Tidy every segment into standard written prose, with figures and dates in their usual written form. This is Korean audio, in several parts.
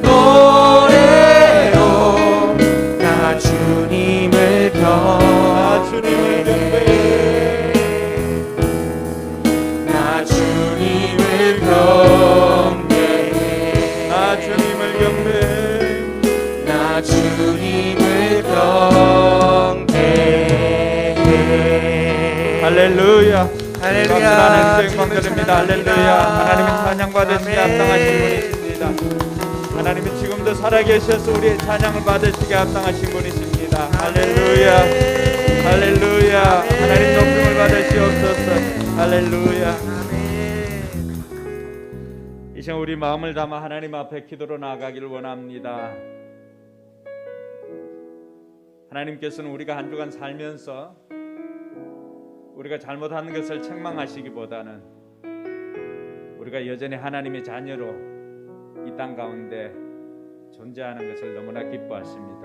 노래로 나 주님을 경배해. 나 주님을 경배해. 나 주님을 경배해. 나 주님을 경배해. 할렐루야. 할렐루야. 하나님 영광드립니다. 할렐루야. 하나님은 찬양 받으시기 합당하신 분이십니다. 하나님은 지금도 살아계셔서 우리의 찬양을 받으시기 합당하신 분이십니다. 할렐루야. 할렐루야. 하나님 높임을 받으시옵소서. 할렐루야. 이 시간 우리 마음을 담아 하나님 앞에 기도로 나아가기를 원합니다. 하나님께서는 우리가 한 주간 살면서 우리가 잘못한 것을 책망하시기보다는 우리가 여전히 하나님의 자녀로 이 땅 가운데 존재하는 것을 너무나 기뻐하십니다.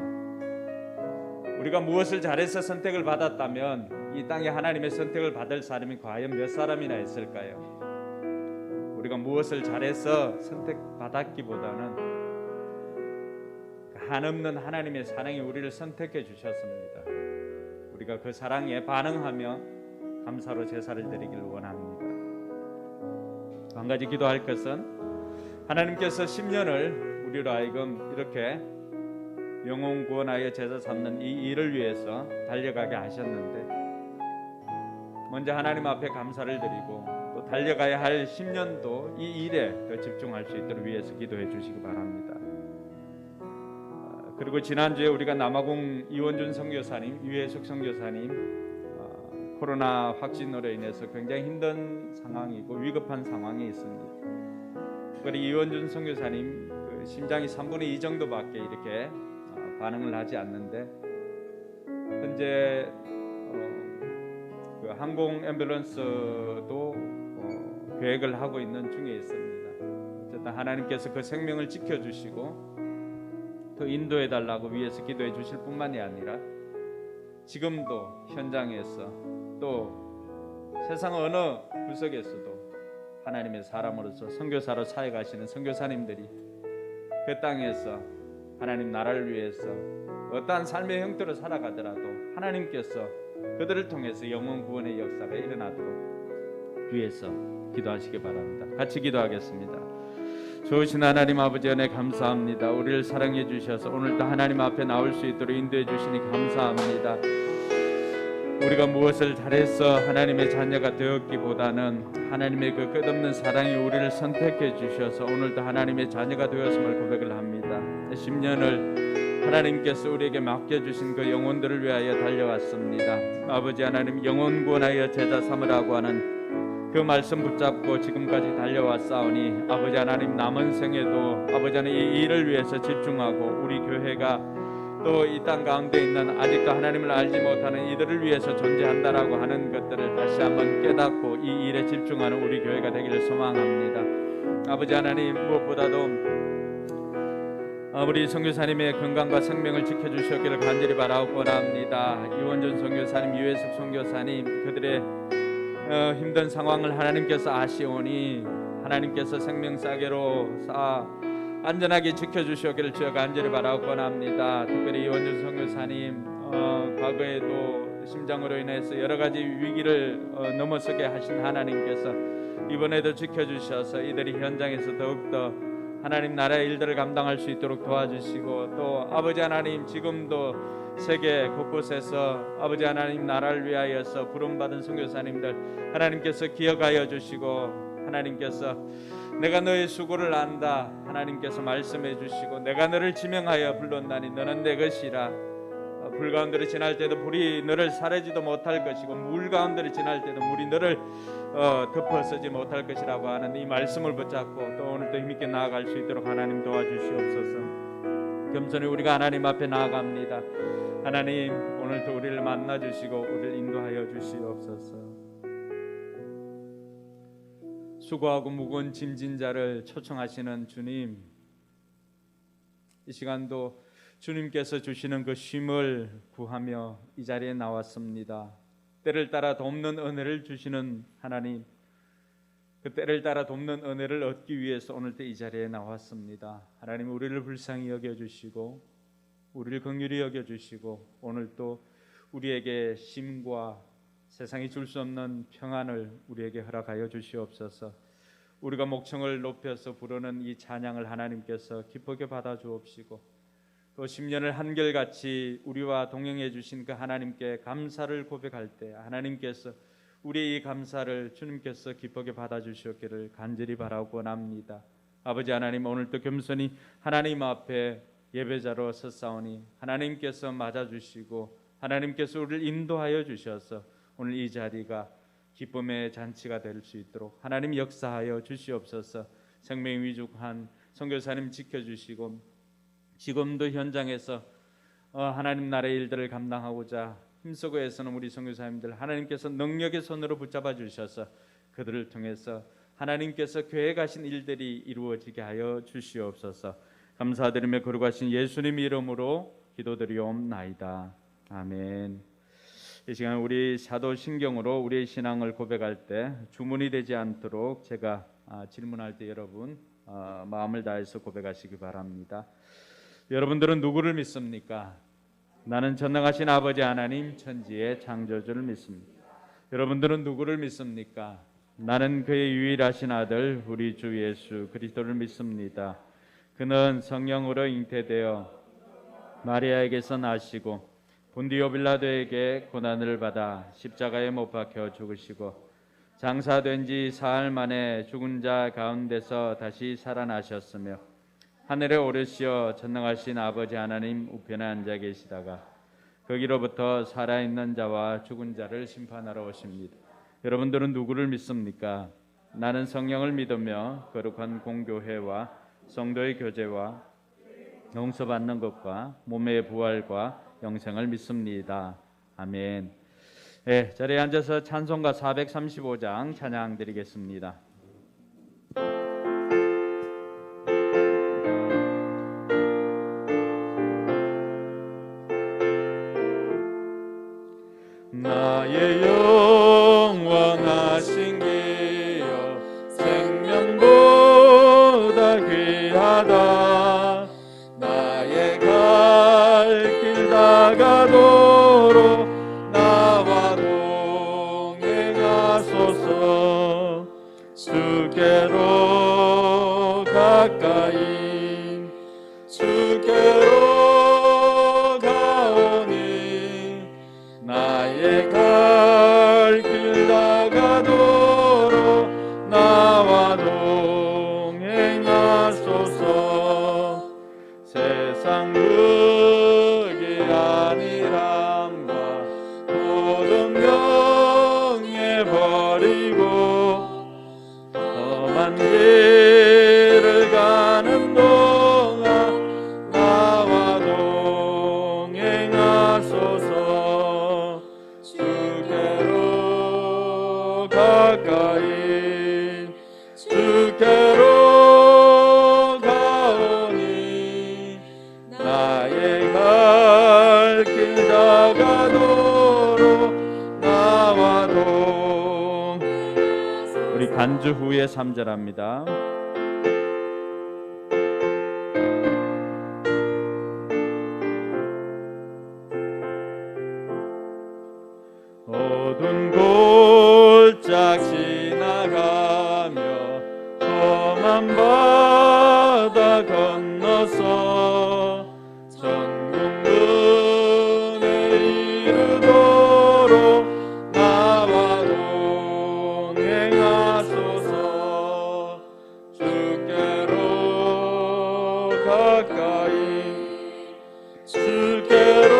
우리가 무엇을 잘해서 선택을 받았다면 이 땅에 하나님의 선택을 받을 사람이 과연 몇 사람이나 있을까요? 우리가 무엇을 잘해서 선택받았기보다는 한없는 하나님의 사랑이 우리를 선택해 주셨습니다. 우리가 그 사랑에 반응하며 감사로 제사를 드리기를 원합니다. 한 가지 기도할 것은 하나님께서 10년을 우리로 하여금 이렇게 영혼 구원하여 제사 삼는 이 일을 위해서 달려가게 하셨는데 먼저 하나님 앞에 감사를 드리고 또 달려가야 할 10년도 이 일에 더 집중할 수 있도록 위해서 기도해 주시기 바랍니다. 그리고 지난주에 우리가 남아공 이원준 선교사님, 유해숙 선교사님 코로나 확진으로 인해서 굉장히 힘든 상황이고 위급한 상황에 있습니다. 특별히 이원준 선교사님 심장이 3분의 2 정도밖에 이렇게 반응을 하지 않는데 현재 그 항공 앰뷸런스도 계획을 하고 있는 중에 있습니다. 어쨌든 하나님께서 그 생명을 지켜주시고 더 인도해 달라고 위해서 기도해 주실 뿐만이 아니라 지금도 현장에서 또 세상 어느 구석에서도 하나님의 사람으로서 선교사로 사역하시는 선교사님들이 그 땅에서 하나님 나라를 위해서 어떠한 삶의 형태로 살아가더라도 하나님께서 그들을 통해서 영혼 구원의 역사가 일어나도록 위해서 기도하시기 바랍니다. 같이 기도하겠습니다. 좋으신 하나님 아버지 은혜 감사합니다. 우리를 사랑해 주셔서 오늘도 하나님 앞에 나올 수 있도록 인도해 주시니 감사합니다. 우리가 무엇을 잘해서 하나님의 자녀가 되었기보다는 하나님의 그 끝없는 사랑이 우리를 선택해 주셔서 오늘도 하나님의 자녀가 되었음을 고백을 합니다. 10년을 하나님께서 우리에게 맡겨주신 그 영혼들을 위하여 달려왔습니다. 아버지 하나님 영혼 구원하여 제자 삼으라고 하는 그 말씀 붙잡고 지금까지 달려왔사오니 아버지 하나님 남은 생에도 아버지 하나님 이 일을 위해서 집중하고 우리 교회가 또 이 땅 가운데 있는 아직도 하나님을 알지 못하는 이들을 위해서 존재한다라고 하는 것들을 다시 한번 깨닫고 이 일에 집중하는 우리 교회가 되기를 소망합니다. 아버지 하나님 무엇보다도 우리 선교사님의 건강과 생명을 지켜주셨기를 간절히 바라고 원합니다. 이원준 선교사님, 유해숙 선교사님 그들의 힘든 상황을 하나님께서 아시오니 하나님께서 생명사계로 쌓아 안전하게 지켜주시기를 주여 간절히 바라고 원합니다. 특별히 이원준 선교사님 과거에도 심장으로 인해서 여러 가지 위기를 넘어서게 하신 하나님께서 이번에도 지켜주셔서 이들이 현장에서 더욱더 하나님 나라의 일들을 감당할 수 있도록 도와주시고 또 아버지 하나님 지금도 세계 곳곳에서 아버지 하나님 나라를 위하여서 부름받은 선교사님들 하나님께서 기억하여 주시고 하나님께서 내가 너의 수고를 안다 하나님께서 말씀해 주시고 내가 너를 지명하여 불렀나니 너는 내 것이라 불 가운데를 지날 때도 불이 너를 사르지도 못할 것이고 물 가운데를 지날 때도 물이 너를 덮어서지 못할 것이라고 하는 이 말씀을 붙잡고 또 오늘도 힘있게 나아갈 수 있도록 하나님 도와주시옵소서. 겸손히 우리가 하나님 앞에 나아갑니다. 하나님 오늘도 우리를 만나주시고 우리를 인도하여 주시옵소서. 수고하고 무거운 짐진 자를 초청하시는 주님, 이 시간도 주님께서 주시는 그 쉼을 구하며 이 자리에 나왔습니다. 때를 따라 돕는 은혜를 주시는 하나님, 그 때를 따라 돕는 은혜를 얻기 위해서 오늘 이 자리에 나왔습니다. 하나님 우리를 불쌍히 여겨주시고 우리를 긍휼히 여겨주시고 오늘 또 우리에게 쉼과 세상이 줄 수 없는 평안을 우리에게 허락하여 주시옵소서. 우리가 목청을 높여서 부르는 이 찬양을 하나님께서 기쁘게 받아 주옵시고 또 10년을 한결같이 우리와 동행해 주신 그 하나님께 감사를 고백할 때 하나님께서 우리의 이 감사를 주님께서 기쁘게 받아 주시옵기를 간절히 바라고 원합니다. 아버지 하나님, 오늘도 겸손히 하나님 앞에 예배자로 섰사오니 하나님께서 맞아주시고 하나님께서 우리를 인도하여 주셔서 오늘 이 자리가 기쁨의 잔치가 될 수 있도록 하나님 역사하여 주시옵소서. 생명 위축한 선교사님 지켜주시고 지금도 현장에서 하나님 나라의 일들을 감당하고자 힘쓰고 애쓰는 우리 선교사님들 하나님께서 능력의 손으로 붙잡아 주셔서 그들을 통해서 하나님께서 교회 가신 일들이 이루어지게 하여 주시옵소서. 감사드리며 거룩하신 예수님 이름으로 기도드리옵나이다. 아멘. 이 시간 우리 사도신경으로 우리의 신앙을 고백할 때 주문이 되지 않도록 제가 질문할 때 여러분 마음을 다해서 고백하시기 바랍니다. 여러분들은 누구를 믿습니까? 나는 전능하신 아버지 하나님 천지의 창조주를 믿습니다. 여러분들은 누구를 믿습니까? 나는 그의 유일하신 아들 우리 주 예수 그리스도를 믿습니다. 그는 성령으로 잉태되어 마리아에게서 나시고 본디오 빌라도에게 고난을 받아 십자가에 못 박혀 죽으시고 장사된 지 사흘 만에 죽은 자 가운데서 다시 살아나셨으며 하늘에 오르시어 전능하신 아버지 하나님 우편에 앉아 계시다가 거기로부터 살아있는 자와 죽은 자를 심판하러 오십니다. 여러분들은 누구를 믿습니까? 나는 성령을 믿으며 거룩한 공교회와 성도의 교제와 용서받는 것과 몸의 부활과 영생을 믿습니다. 아멘. 네, 자리에 앉아서 찬송가 435장 찬양 드리겠습니다. 나의 영원하신 기여 생명보다 귀하다. 나의 갈 길 다가도록 나와 동행하소서. 주께로 가까이 주께로 가오니 나의 갈 길 다가도록 나와 동행하소서. 세상 극이 아니람과 모든 명예 버리고 험한 길을 가는 동안 나와 동행하소서. 주께로 가까이 주께로 가오니 나의 갈 길 다가도록 나와 우리 간주 후에 3절합니다. 어두운 골짝 지나가며 험한 바다 건너서 천국문에 이르도록 나와 동행하소서. 주께로 가까이 주께로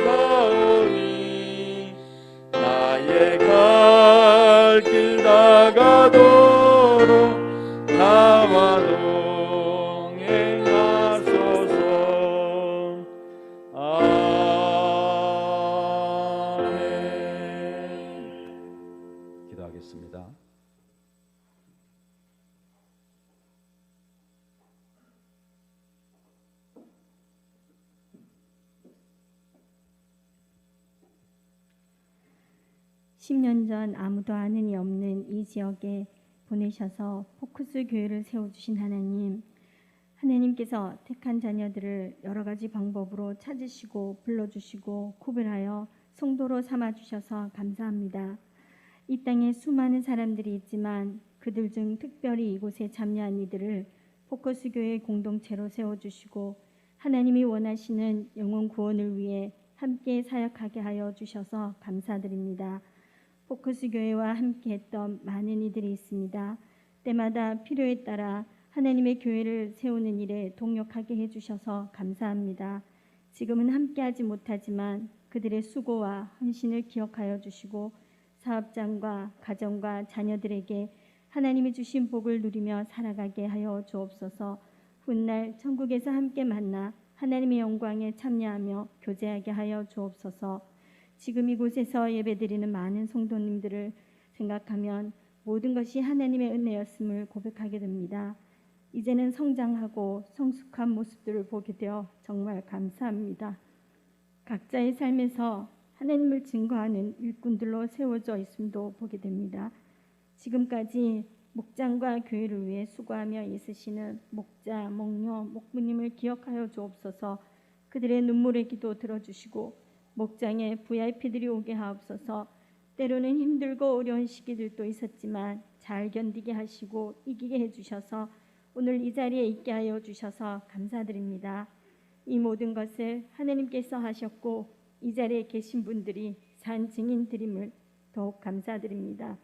가오니 나의 갈 길 다가도록 나와 동행하소서. 10년 전 아무도 아는 이 없는 이 지역에 보내셔서 포커스 교회를 세워주신 하나님, 하나님께서 택한 자녀들을 여러 가지 방법으로 찾으시고 불러주시고 구별하여 성도로 삼아주셔서 감사합니다. 이 땅에 수많은 사람들이 있지만 그들 중 특별히 이곳에 참여한 이들을 포커스 교회 공동체로 세워주시고 하나님이 원하시는 영혼 구원을 위해 함께 사역하게 하여 주셔서 감사드립니다. 포커스 교회와 함께했던 많은 이들이 있습니다. 때마다 필요에 따라 하나님의 교회를 세우는 일에 동력하게 해주셔서 감사합니다. 지금은 함께하지 못하지만 그들의 수고와 헌신을 기억하여 주시고 사업장과 가정과 자녀들에게 하나님이 주신 복을 누리며 살아가게 하여 주옵소서. 훗날 천국에서 함께 만나 하나님의 영광에 참여하며 교제하게 하여 주옵소서. 지금 이곳에서 예배드리는 많은 성도님들을 생각하면 모든 것이 하나님의 은혜였음을 고백하게 됩니다. 이제는 성장하고 성숙한 모습들을 보게 되어 정말 감사합니다. 각자의 삶에서 하나님을 증거하는 일꾼들로 세워져 있음도 보게 됩니다. 지금까지 목장과 교회를 위해 수고하며 있으시는 목자, 목녀, 목부님을 기억하여 주옵소서. 그들의 눈물의 기도 들어주시고 목장에 VIP들이 오게 하옵소서. 때로는 힘들고 어려운 시기들도 있었지만 잘 견디게 하시고 이기게 해주셔서 오늘 이 자리에 있게 하여 주셔서 감사드립니다. 이 모든 것을 하나님께서 하셨고 이 자리에 계신 분들이 산 증인드림을 더욱 감사드립니다.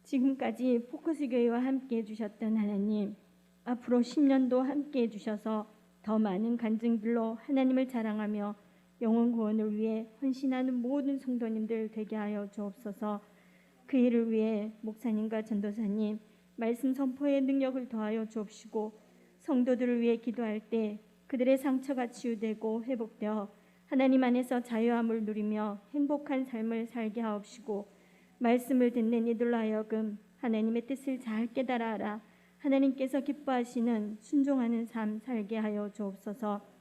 지금까지 포커스 교회와 함께 해주셨던 하나님, 앞으로 10년도 함께 해주셔서 더 많은 간증들로 하나님을 자랑하며 영혼 구원을 위해 헌신하는 모든 성도님들 되게 하여 주옵소서. 그 일을 위해 목사님과 전도사님 말씀 선포의 능력을 더하여 주옵시고 성도들을 위해 기도할 때 그들의 상처가 치유되고 회복되어 하나님 안에서 자유함을 누리며 행복한 삶을 살게 하옵시고 말씀을 듣는 이들로 하여금 하나님의 뜻을 잘 깨달아 알아 하나님께서 기뻐하시는 순종하는 삶 살게 하여 주옵소서.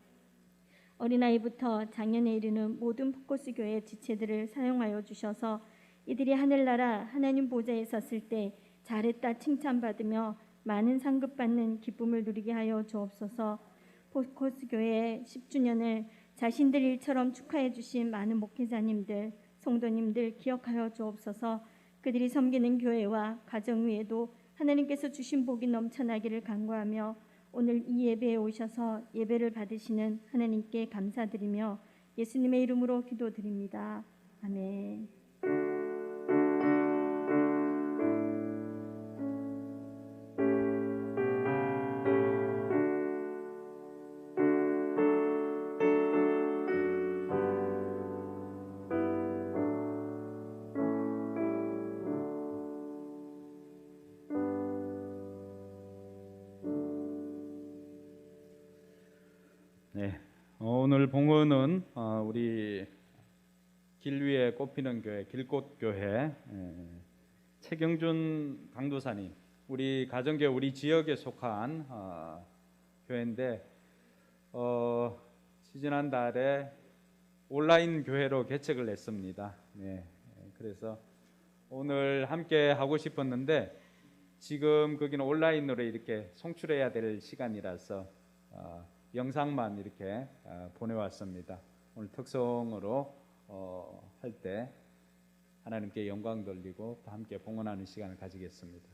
어린아이부터 장년에 이르는 모든 포커스 교회 지체들을 사용하여 주셔서 이들이 하늘나라 하나님 보좌에 섰을 때 잘했다 칭찬받으며 많은 상급받는 기쁨을 누리게 하여 주옵소서. 포커스 교회의 10주년을 자신들 일처럼 축하해 주신 많은 목회자님들, 성도님들 기억하여 주옵소서. 그들이 섬기는 교회와 가정 위에도 하나님께서 주신 복이 넘쳐나기를 간구하며 오늘 이 예배에 오셔서 예배를 받으시는 하나님께 감사드리며 예수님의 이름으로 기도드립니다. 아멘. 네, 오늘 봉헌은 우리 길 위에 꽃피는 교회, 길꽃교회 최경준 강도사님, 우리 가정교회 우리 지역에 속한 교회인데 지난달에 온라인 교회로 개척을 했습니다. 네, 그래서 오늘 함께 하고 싶었는데 지금 거기는 온라인으로 이렇게 송출해야 될 시간이라서 영상만 이렇게 보내왔습니다. 오늘 특송으로 할 때 하나님께 영광 돌리고 또 함께 봉헌하는 시간을 가지겠습니다.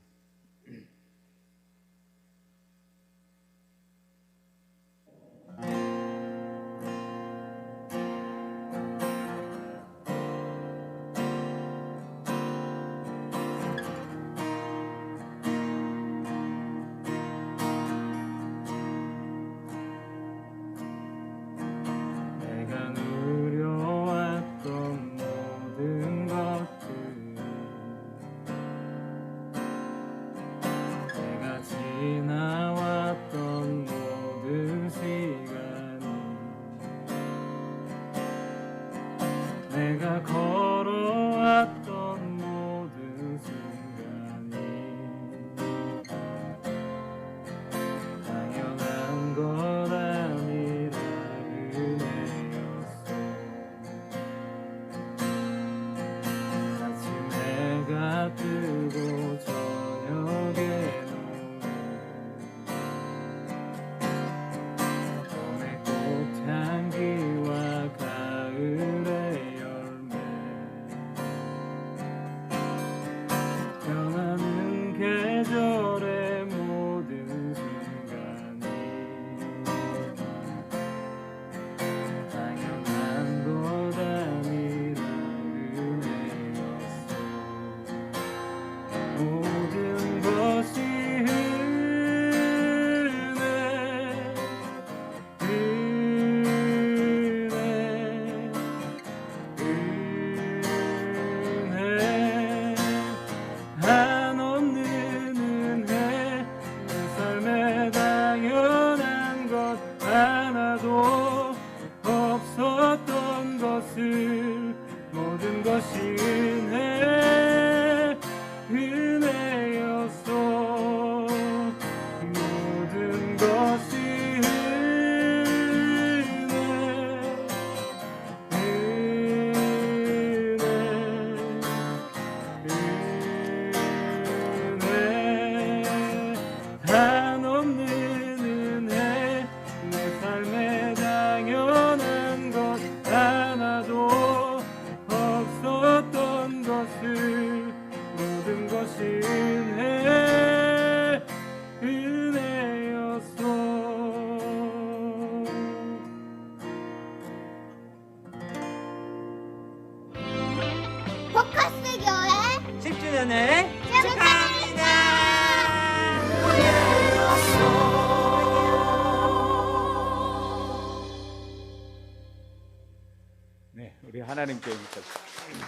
하나님께 믿습니다.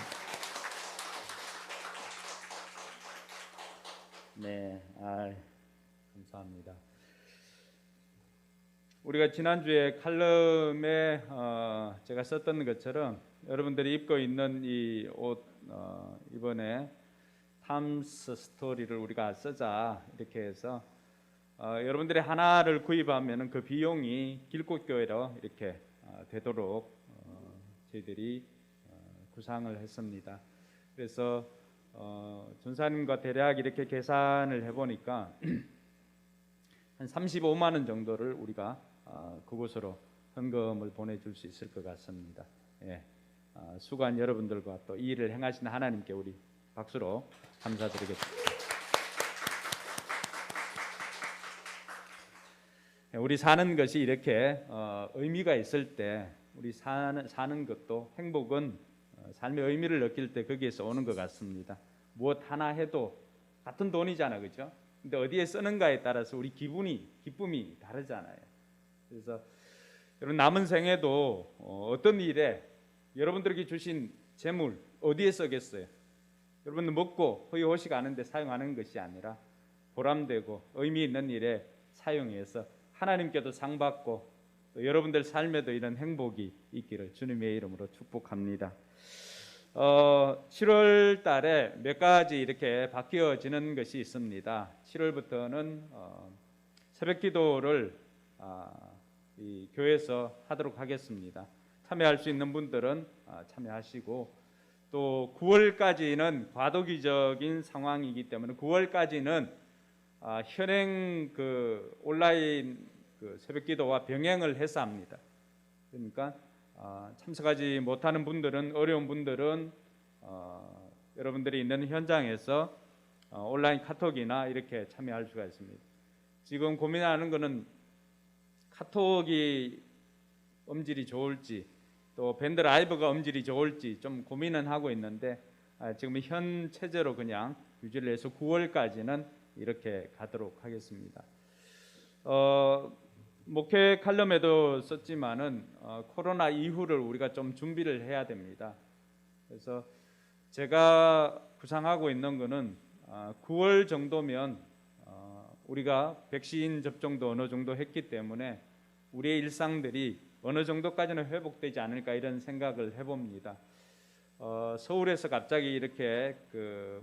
네, 감사합니다. 우리가 지난주에 칼럼에 제가 썼던 것처럼 여러분들이 입고 있는 이 옷 이번에 탐스 스토리를 우리가 쓰자 이렇게 해서 여러분들이 하나를 구입하면 그 비용이 길꽃교회로 이렇게 되도록 저희들이 구상을 했습니다. 그래서 전사님과 대략 이렇게 계산을 해보니까 한 35만 원 정도를 우리가 그곳으로 헌금을 보내줄 수 있을 것 같습니다. 예, 수고한 여러분들과 또 이 일을 행하신 하나님께 우리 박수로 감사드리겠습니다. 우리 사는 것이 이렇게 의미가 있을 때 우리 사는 것도 행복은 삶의 의미를 느낄 때 거기에서 오는 것 같습니다. 무엇 하나 해도 같은 돈이잖아, 그죠? 근데 어디에 쓰는가에 따라서 우리 기쁨이 다르잖아요. 그래서 여러분 남은 생에도 어떤 일에 여러분들에게 주신 재물 어디에 쓰겠어요? 여러분 먹고 허위호식 하는데 사용하는 것이 아니라 보람되고 의미 있는 일에 사용해서 하나님께도 상 받고 또 여러분들 삶에도 이런 행복이 있기를 주님의 이름으로 축복합니다. 7월 달에 몇 가지 이렇게 바뀌어지는 것이 있습니다. 7월부터는 새벽 기도를 이 교회에서 하도록 하겠습니다. 참여할 수 있는 분들은 참여하시고 또 9월까지는 과도기적인 상황이기 때문에 9월까지는 현행 그 온라인 그 새벽 기도와 병행을 해서 합니다. 그러니까 참석하지 못하는 분들은 어려운 분들은 여러분들이 있는 현장에서 온라인 카톡이나 이렇게 참여할 수가 있습니다. 지금 고민하는 것은 카톡이 음질이 좋을지 또 밴드 라이브가 음질이 좋을지 좀 고민은 하고 있는데 지금 현 체제로 그냥 유지를 해서 9월까지는 이렇게 가도록 하겠습니다. 목회 칼럼에도 썼지만은 코로나 이후를 우리가 좀 준비를 해야 됩니다. 그래서 제가 구상하고 있는 거는 9월 정도면 우리가 백신 접종도 어느 정도 했기 때문에 우리의 일상들이 어느 정도까지는 회복되지 않을까 이런 생각을 해봅니다. 서울에서 갑자기 이렇게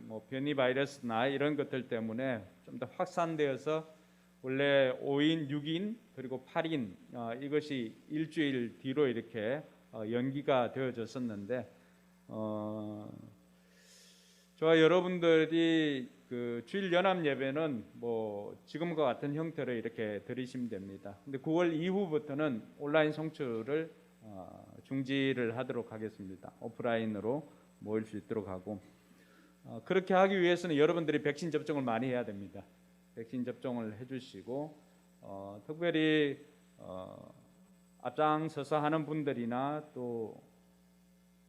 뭐 변이 바이러스나 이런 것들 때문에 좀 더 확산되어서 원래 5인, 6인 그리고 8인 이것이 일주일 뒤로 이렇게 연기가 되어졌었는데 저와 여러분들이 그 주일 연합 예배는 뭐 지금과 같은 형태로 이렇게 드리시면 됩니다. 근데 9월 이후부터는 온라인 송출을 중지를 하도록 하겠습니다. 오프라인으로 모일 수 있도록 하고 그렇게 하기 위해서는 여러분들이 백신 접종을 많이 해야 됩니다. 백신 접종을 해주시고 특별히 앞장서서 하는 분들이나 또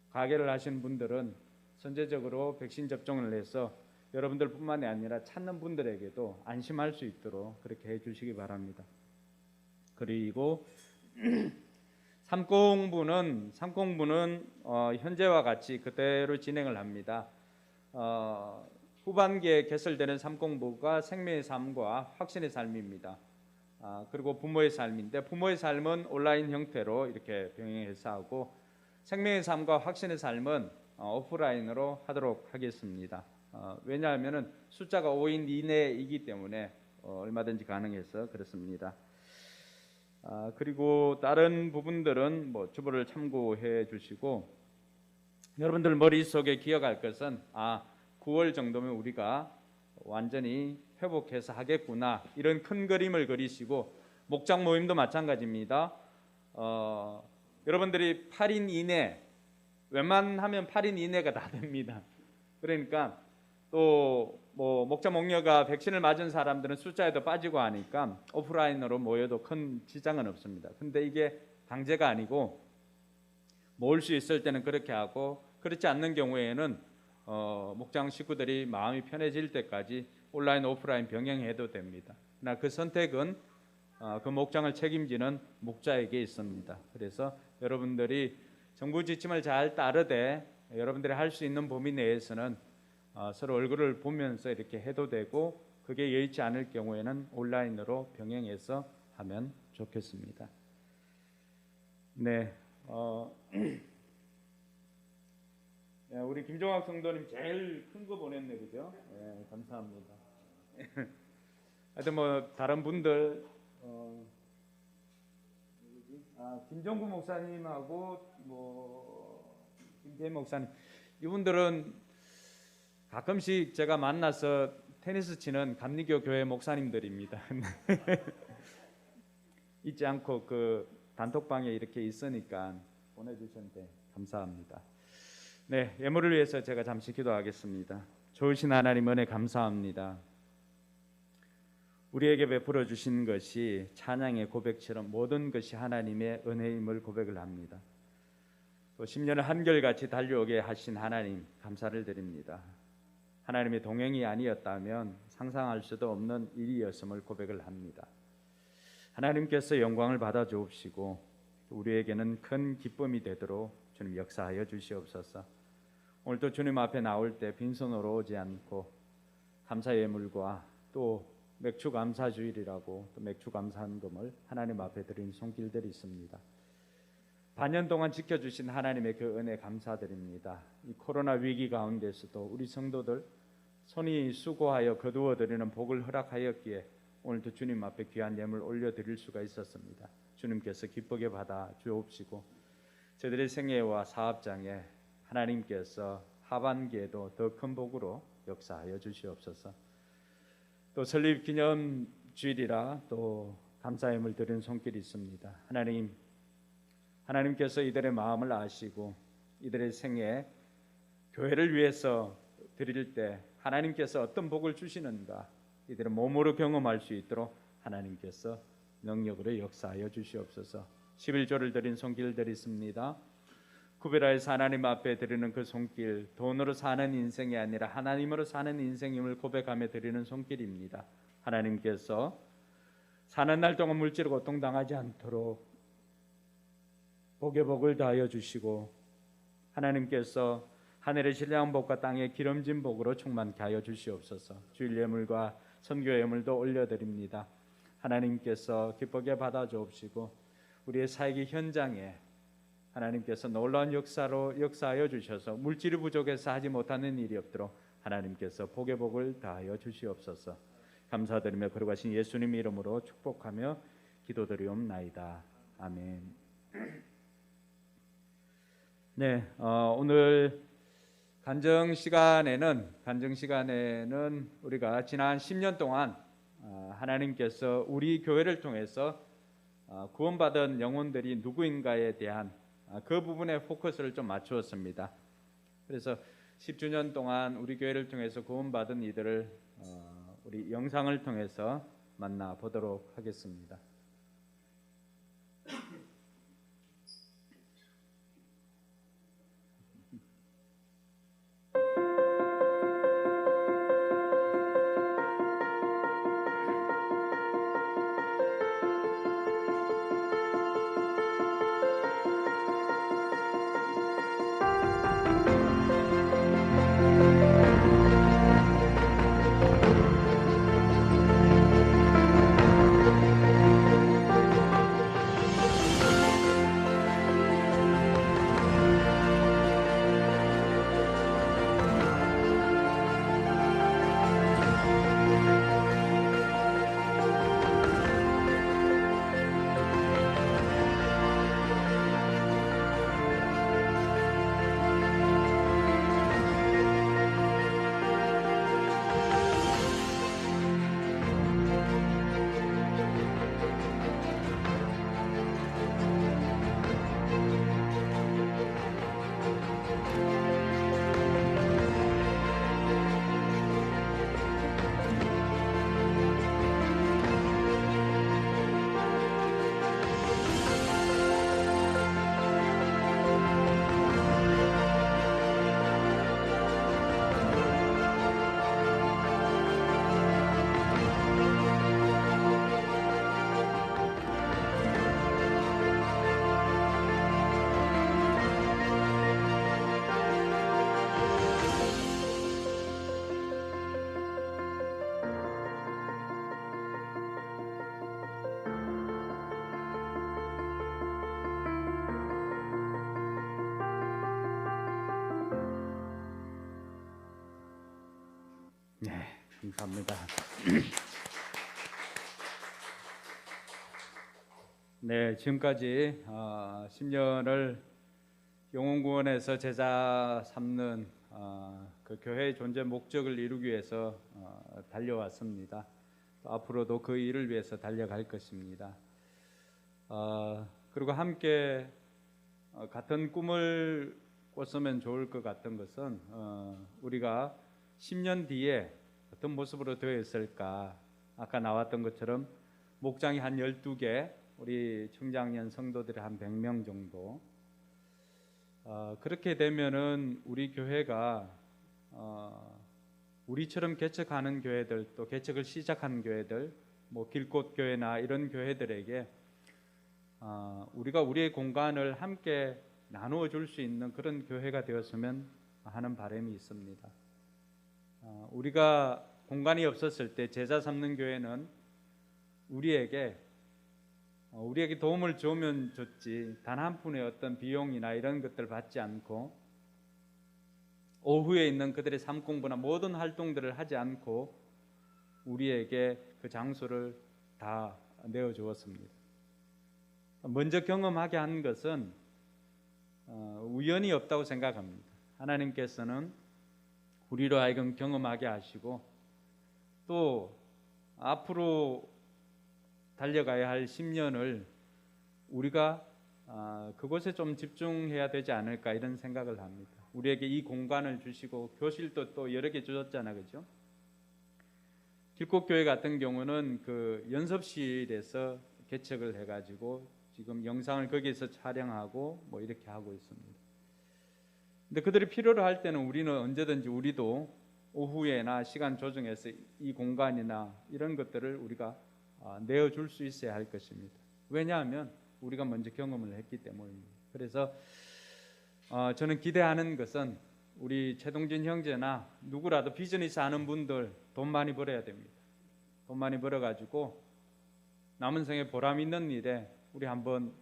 가게를 하시는 분들은 선제적으로 백신 접종을 해서 여러분들뿐만이 아니라 찾는 분들에게도 안심할 수 있도록 그렇게 해주시기 바랍니다. 그리고 삼공부는 현재와 같이 그대로 진행을 합니다. 후반기에 개설되는 삼공부가 생명의 삶과 확신의 삶입니다. 그리고 부모의 삶인데 부모의 삶은 온라인 형태로 이렇게 병행해서 하고 생명의 삶과 확신의 삶은 오프라인으로 하도록 하겠습니다. 왜냐하면 숫자가 5인 이내이기 때문에 얼마든지 가능해서 그렇습니다. 그리고 다른 부분들은 뭐 주보를 참고해 주시고 여러분들 머릿속에 기억할 것은 9월 정도면 우리가 완전히 회복해서 하겠구나 이런 큰 그림을 그리시고 목장 모임도 마찬가지입니다. 여러분들이 8인 이내 웬만하면 8인 이내가 다 됩니다. 그러니까 또 뭐 목자 목녀가 백신을 맞은 사람들은 숫자에도 빠지고 하니까 오프라인으로 모여도 큰 지장은 없습니다. 근데 이게 강제가 아니고 모을 수 있을 때는 그렇게 하고 그렇지 않는 경우에는 목장 식구들이 마음이 편해질 때까지 온라인 오프라인 병행해도 됩니다. 그러나 그 선택은 그 목장을 책임지는 목자에게 있습니다. 그래서 여러분들이 정부 지침을 잘 따르되 여러분들이 할 수 있는 범위 내에서는 서로 얼굴을 보면서 이렇게 해도 되고, 그게 여의치 않을 경우에는 온라인으로 병행해서 하면 좋겠습니다. 네, 우리 김종학 성도님 제일 큰 거 보냈네, 그죠? 네, 감사합니다. 하여튼 뭐 다른 분들 김정구 목사님하고 뭐 김재 목사님, 이분들은 가끔씩 제가 만나서 테니스 치는 감리교 교회 목사님들입니다. 잊지 않고 그 단톡방에 이렇게 있으니까 보내주셨는데 감사합니다. 네, 예물을 위해서 제가 잠시 기도하겠습니다. 좋으신 하나님 은혜 감사합니다. 우리에게 베풀어 주신 것이 찬양의 고백처럼 모든 것이 하나님의 은혜임을 고백을 합니다. 또 10년을 한결같이 달려오게 하신 하나님 감사를 드립니다. 하나님의 동행이 아니었다면 상상할 수도 없는 일이었음을 고백을 합니다. 하나님께서 영광을 받아 주옵시고 우리에게는 큰 기쁨이 되도록 주님 역사하여 주시옵소서. 오늘도 주님 앞에 나올 때 빈손으로 오지 않고 감사 예물과 또 맥주 감사 주일이라고 또 맥주 감사한금을 하나님 앞에 드린 손길들이 있습니다. 반년 동안 지켜주신 하나님의 그 은혜 감사드립니다. 이 코로나 위기 가운데서도 우리 성도들 손이 수고하여 거두어 드리는 복을 허락하였기에 오늘도 주님 앞에 귀한 예물 올려드릴 수가 있었습니다. 주님께서 기쁘게 받아 주옵시고 저들의 생애와 사업장에 하나님께서 하반기에도 더 큰 복으로 역사하여 주시옵소서. 또 설립 기념 주일이라 또 감사 예물 드리는 손길이 있습니다. 하나님께서 이들의 마음을 아시고 이들의 생애 교회를 위해서 드릴 때 하나님께서 어떤 복을 주시는가 이들의 몸으로 경험할 수 있도록 하나님께서 능력으로 역사하여 주시옵소서. 11조를 드린 손길들이 있습니다. 구별하여서 하나님 앞에 드리는 그 손길, 돈으로 사는 인생이 아니라 하나님으로 사는 인생임을 고백하며 드리는 손길입니다. 하나님께서 사는 날 동안 물질로 고통당하지 않도록 복의 복을 다하여 주시고 하나님께서 하늘의 신령한 복과 땅의 기름진 복으로 충만케 하여 주시옵소서. 주일 예물과 선교 예물도 올려드립니다. 하나님께서 기쁘게 받아 주옵시고 우리의 사역의 현장에 하나님께서 놀라운 역사로 역사하여 주셔서 물질이 부족해서 하지 못하는 일이 없도록 하나님께서 복의 복을 다하여 주시옵소서. 감사드리며 거룩하신 예수님 이름으로 축복하며 기도드리옵나이다. 아멘. 네, 오늘 간증 시간에는 우리가 지난 10년 동안 하나님께서 우리 교회를 통해서 구원받은 영혼들이 누구인가에 대한 그 부분에 포커스를 좀 맞추었습니다. 그래서 10주년 동안 우리 교회를 통해서 구원받은 이들을 우리 영상을 통해서 만나보도록 하겠습니다. 감사합니다. 네, 지금까지 10년을 영혼구원에서 제자 삼는 그 교회의 존재 목적을 이루기 위해서 달려왔습니다. 또 앞으로도 그 일을 위해서 달려갈 것입니다. 그리고 함께 같은 꿈을 꿨으면 좋을 것 같은 것은 우리가 10년 뒤에 어떤 모습으로 되어 있을까. 아까 나왔던 것처럼 목장이 한 12개, 우리 청장년 성도들이 한 100명 정도. 그렇게 되면은 우리 교회가 우리처럼 개척하는 교회들, 또 개척을 시작한 교회들, 뭐 길꽃 교회나 이런 교회들에게 우리가 우리의 공간을 함께 나누어 줄 수 있는 그런 교회가 되었으면 하는 바람이 있습니다. 우리가 공간이 없었을 때 제자 삼는 교회는 우리에게 도움을 주면 줬지 단 한 푼의 어떤 비용이나 이런 것들 받지 않고 오후에 있는 그들의 삶 공부나 모든 활동들을 하지 않고 우리에게 그 장소를 다 내어주었습니다. 먼저 경험하게 한 것은 우연이 없다고 생각합니다. 하나님께서는 우리로 하여금 경험하게 하시고 또 앞으로 달려가야 할 10년을 우리가 그곳에 좀 집중해야 되지 않을까 이런 생각을 합니다. 우리에게 이 공간을 주시고 교실도 또 여러 개 주셨잖아, 그죠? 길꽃교회 같은 경우는 그 연습실에서 개척을 해가지고 지금 영상을 거기에서 촬영하고 뭐 이렇게 하고 있습니다. 근데 그들이 필요로 할 때는 우리는 언제든지 우리도 오후에나 시간 조정해서 이 공간이나 이런 것들을 우리가 내어줄 수 있어야 할 것입니다. 왜냐하면 우리가 먼저 경험을 했기 때문입니다. 그래서 저는 기대하는 것은 우리 최동진 형제나 누구라도 비즈니스 하는 분들 돈 많이 벌어야 됩니다. 돈 많이 벌어가지고 남은 생에 보람 있는 일에 우리 한번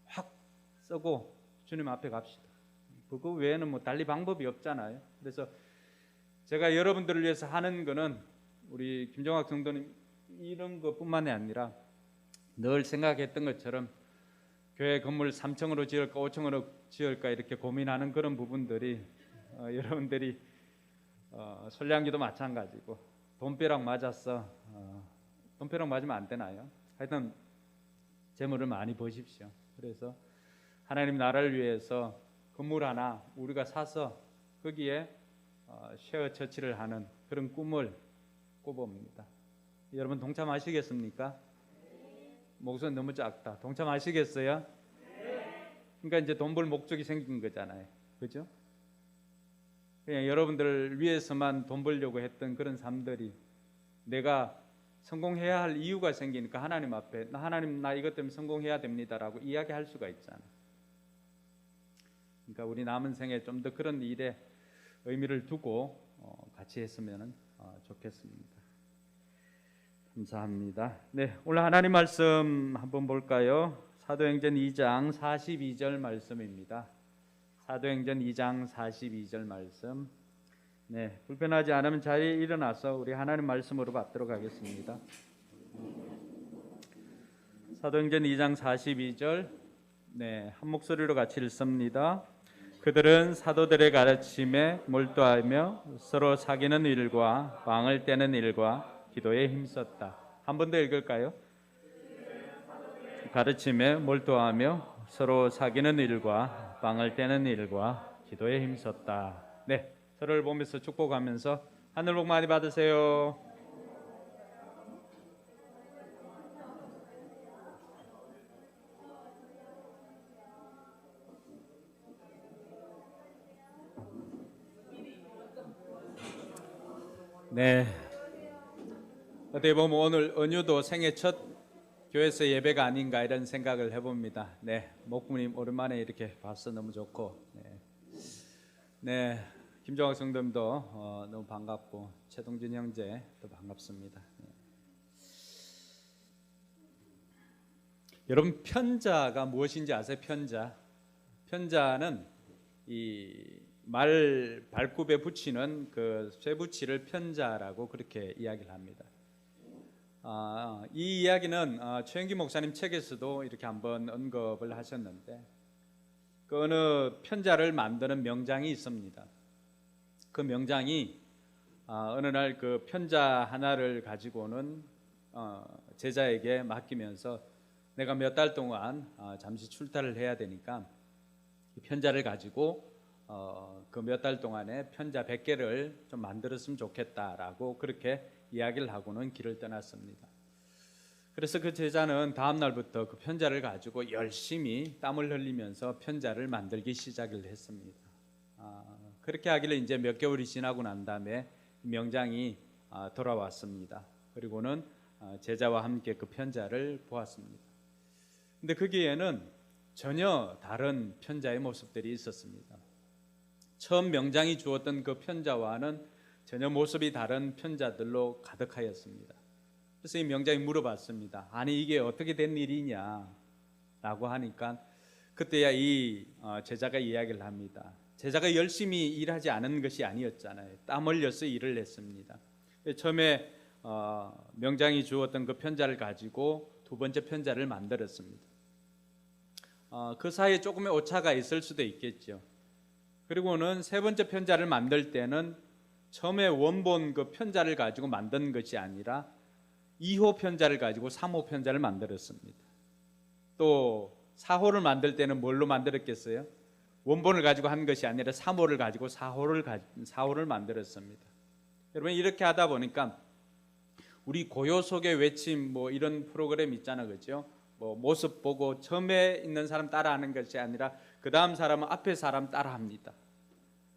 확 쓰고 주님 앞에 갑시다. 그거 외에는 뭐 달리 방법이 없잖아요. 그래서 제가 여러분들을 위해서 하는 거는 우리 김정학 성도님 이런 것뿐만이 아니라 늘 생각했던 것처럼 교회 건물 3층으로 지을까 5층으로 지을까 이렇게 고민하는 그런 부분들이 여러분들이 솔량기도 마찬가지고 돈벼락 맞았어. 돈벼락 맞으면 안 되나요? 하여튼 재물을 많이 버십시오. 그래서 하나님 나라를 위해서 건물 하나 우리가 사서 거기에 쉐어 처치를 하는 그런 꿈을 꿔봅니다. 여러분 동참하시겠습니까? 목소리 너무 작다. 동참하시겠어요? 그러니까 이제 돈 벌 목적이 생긴 거잖아요. 그죠? 그냥 여러분들을 위해서만 돈 벌려고 했던 그런 삶들이 내가 성공해야 할 이유가 생기니까 하나님 앞에 하나님 나 이것 때문에 성공해야 됩니다라고 이야기할 수가 있잖아. 그러니까 우리 남은 생에 좀 더 그런 일에 의미를 두고 같이 했으면 좋겠습니다. 감사합니다. 네, 오늘 하나님 말씀 한번 볼까요? 사도행전 2장 42절 말씀입니다. 사도행전 2장 42절 말씀. 네, 불편하지 않으면 자리에 일어나서 우리 하나님 말씀으로 받도록 하겠습니다. 사도행전 2장 42절. 네, 한 목소리로 같이 읽습니다. 그들은 사도들의 가르침에 몰두하며 서로 사귀는 일과 빵을 떼는 일과 기도에 힘썼다. 한 번 더 읽을까요? 가르침에 몰두하며 서로 사귀는 일과 빵을 떼는 일과 기도에 힘썼다. 네, 서로를 보면서 축복하면서 하늘 복 많이 받으세요. 네. 어떻게 보면 오늘 은유도 생애 첫 교회에서 예배가 아닌가 이런 생각을 해봅니다. 네, 목부님 오랜만에 이렇게 봐서 너무 좋고, 네, 김정학 성도님도 너무 반갑고 최동진 형제도 반갑습니다. 네. 여러분 편자가 무엇인지 아세요? 편자는 이 말 발굽에 붙이는 그 쇠붙이를 편자라고 그렇게 이야기를 합니다. 이 이야기는 최영기 목사님 책에서도 이렇게 한번 언급을 하셨는데, 그 어느 편자를 만드는 명장이 있습니다. 그 명장이 어느 날 그 편자 하나를 가지고는 제자에게 맡기면서 내가 몇 달 동안 잠시 출타를 해야 되니까 이 편자를 가지고 그 몇 달 동안에 편자 100개를 좀 만들었으면 좋겠다라고 그렇게 이야기를 하고는 길을 떠났습니다. 그래서 그 제자는 다음 날부터 그 편자를 가지고 열심히 땀을 흘리면서 편자를 만들기 시작을 했습니다. 그렇게 하길래 이제 몇 개월이 지나고 난 다음에 명장이 돌아왔습니다. 그리고는 제자와 함께 그 편자를 보았습니다. 근데 거기에는 전혀 다른 편자의 모습들이 있었습니다. 처음 명장이 주었던 그 편자와는 전혀 모습이 다른 편자들로 가득하였습니다. 그래서 이 명장이 물어봤습니다. 아니 이게 어떻게 된 일이냐 라고 하니까 그때야 이 제자가 이야기를 합니다. 제자가 열심히 일하지 않은 것이 아니었잖아요. 땀 흘려서 일을 했습니다. 처음에 명장이 주었던 그 편자를 가지고 두 번째 편자를 만들었습니다. 그 사이에 조금의 오차가 있을 수도 있겠죠. 그리고는 세 번째 편자를 만들 때는 처음에 원본 그 편자를 가지고 만든 것이 아니라 2호 편자를 가지고 3호 편자를 만들었습니다. 또 4호를 만들 때는 뭘로 만들었겠어요? 원본을 가지고 한 것이 아니라 3호를 가지고 4호를 만들었습니다. 여러분 이렇게 하다 보니까 우리 고요 속의 외침 뭐 이런 프로그램 있잖아, 그렇죠? 뭐 모습 보고 처음에 있는 사람 따라하는 것이 아니라 그 다음 사람은 앞에 사람 따라합니다.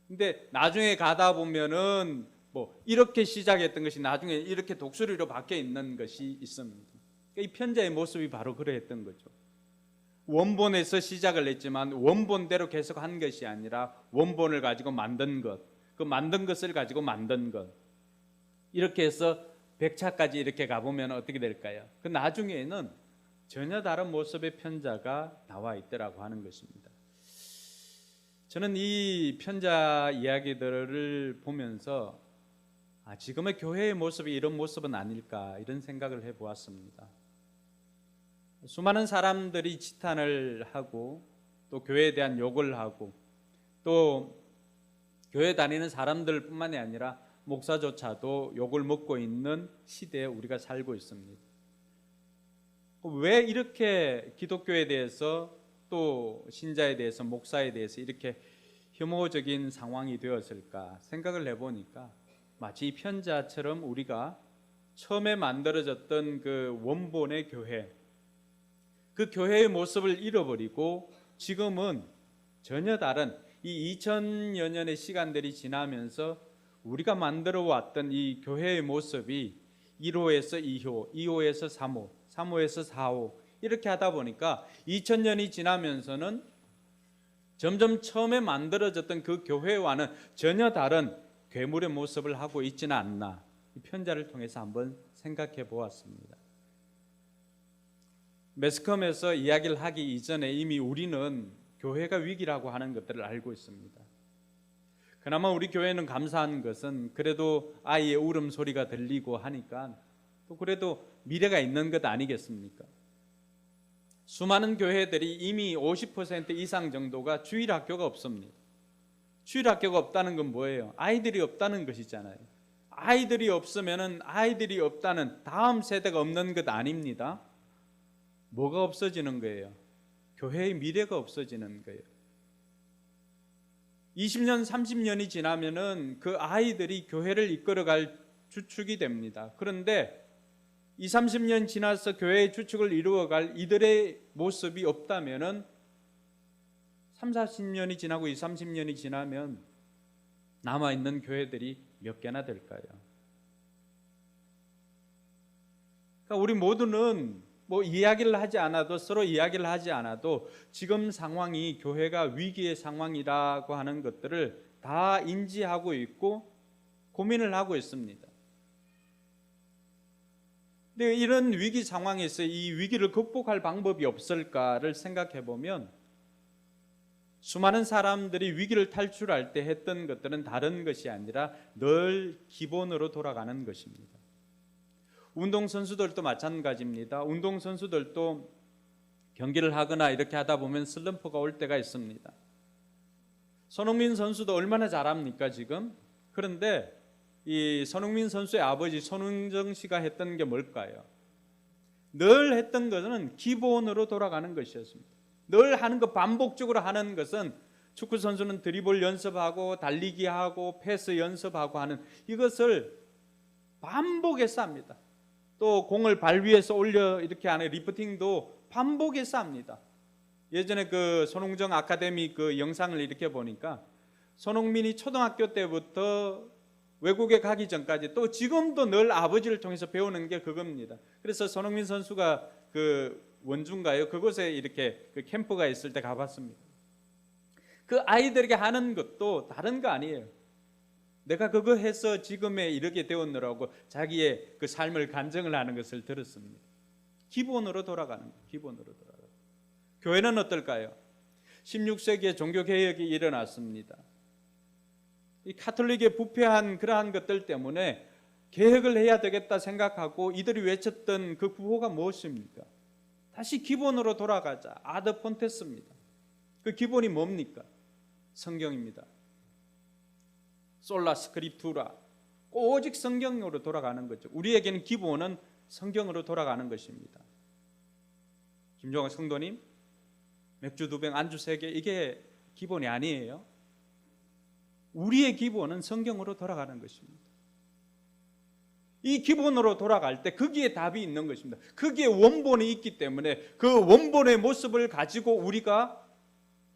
근데 나중에 가다 보면은 뭐 이렇게 시작했던 것이 나중에 이렇게 독수리로 바뀌어 있는 것이 있습니다. 이 편자의 모습이 바로 그러했던 거죠. 원본에서 시작을 했지만 원본대로 계속 한 것이 아니라 원본을 가지고 만든 것, 그 만든 것을 가지고 만든 것, 이렇게 해서 100차까지 이렇게 가보면 어떻게 될까요? 그 나중에는 전혀 다른 모습의 편자가 나와 있더라고 하는 것입니다. 저는 이 편자 이야기들을 보면서 지금의 교회의 모습이 이런 모습은 아닐까 이런 생각을 해보았습니다. 수많은 사람들이 지탄을 하고 또 교회에 대한 욕을 하고 또 교회 다니는 사람들뿐만이 아니라 목사조차도 욕을 먹고 있는 시대에 우리가 살고 있습니다. 왜 이렇게 기독교에 대해서 또 신자에 대해서 목사에 대해서 이렇게 혐오적인 상황이 되었을까 생각을 해보니까 마치 이 편자처럼 우리가 처음에 만들어졌던 그 원본의 교회, 그 교회의 모습을 잃어버리고 지금은 전혀 다른 이 2000여 년의 시간들이 지나면서 우리가 만들어 왔던 이 교회의 모습이 1호에서 2호, 2호에서 3호, 3호에서 4호 이렇게 하다 보니까 2000년이 지나면서는 점점 처음에 만들어졌던 그 교회와는 전혀 다른 괴물의 모습을 하고 있지는 않나, 이 편자를 통해서 한번 생각해 보았습니다. 매스컴에서 이야기를 하기 이전에 이미 우리는 교회가 위기라고 하는 것들을 알고 있습니다. 그나마 우리 교회는 감사한 것은 그래도 아이의 울음소리가 들리고 하니까 또 그래도 미래가 있는 것 아니겠습니까? 수많은 교회들이 이미 50% 이상 정도가 주일학교가 없습니다. 주일학교가 없다는 건 뭐예요? 아이들이 없다는 것이잖아요. 아이들이 없으면 아이들이 없다는 다음 세대가 없는 것 아닙니다. 뭐가 없어지는 거예요? 교회의 미래가 없어지는 거예요. 20년, 30년이 지나면은 그 아이들이 교회를 이끌어갈 주축이 됩니다. 그런데 20, 30년 지나서 교회의 주축을 이루어갈 이들의 모습이 없다면은 3, 40년이 지나고 20, 30년이 지나면 남아있는 교회들이 몇 개나 될까요? 그러니까 우리 모두는 뭐 이야기를 하지 않아도 서로 이야기를 하지 않아도 지금 상황이 교회가 위기의 상황이라고 하는 것들을 다 인지하고 있고 고민을 하고 있습니다. 근데 이런 위기 상황에서 이 위기를 극복할 방법이 없을까를 생각해 보면 수많은 사람들이 위기를 탈출할 때 했던 것들은 다른 것이 아니라 늘 기본으로 돌아가는 것입니다. 운동선수들도 마찬가지입니다. 운동선수들도 경기를 하거나 이렇게 하다 보면 슬럼프가 올 때가 있습니다. 손흥민 선수도 얼마나 잘합니까 지금? 그런데 이 손흥민 선수의 아버지 손흥정 씨가 했던 게 뭘까요? 늘 했던 것은 기본으로 돌아가는 것이었습니다. 늘 하는 것, 반복적으로 하는 것은, 축구 선수는 드리블 연습하고 달리기 하고 패스 연습하고 하는 이것을 반복해서 합니다. 또 공을 발 위에서 올려 이렇게 하는 리프팅도 반복해서 합니다. 예전에 그 손흥정 아카데미 그 영상을 이렇게 보니까 손흥민이 초등학교 때부터 외국에 가기 전까지 또 지금도 늘 아버지를 통해서 배우는 게 그겁니다. 그래서 손흥민 선수가 그 원주인가요? 그곳에 이렇게 그 캠프가 있을 때 가봤습니다. 그 아이들에게 하는 것도 다른 거 아니에요. 내가 그거 해서 지금에 이렇게 되었느라고 자기의 그 삶을 간증을 하는 것을 들었습니다. 기본으로 돌아가는 거예요. 기본으로 돌아가는 거예요. 교회는 어떨까요? 16세기에 종교개혁이 일어났습니다. 이 카톨릭의 부패한 그러한 것들 때문에 개혁을 해야 되겠다 생각하고 이들이 외쳤던 그 구호가 무엇입니까? 다시 기본으로 돌아가자. 아드 폰테스입니다. 그 기본이 뭡니까? 성경입니다. 솔라 스크립투라. 오직 성경으로 돌아가는 거죠. 우리에게는 기본은 성경으로 돌아가는 것입니다. 김종학 성도님, 맥주 2병, 안주 3개, 이게 기본이 아니에요. 우리의 기본은 성경으로 돌아가는 것입니다. 이 기본으로 돌아갈 때 거기에 답이 있는 것입니다. 거기에 원본이 있기 때문에 그 원본의 모습을 가지고 우리가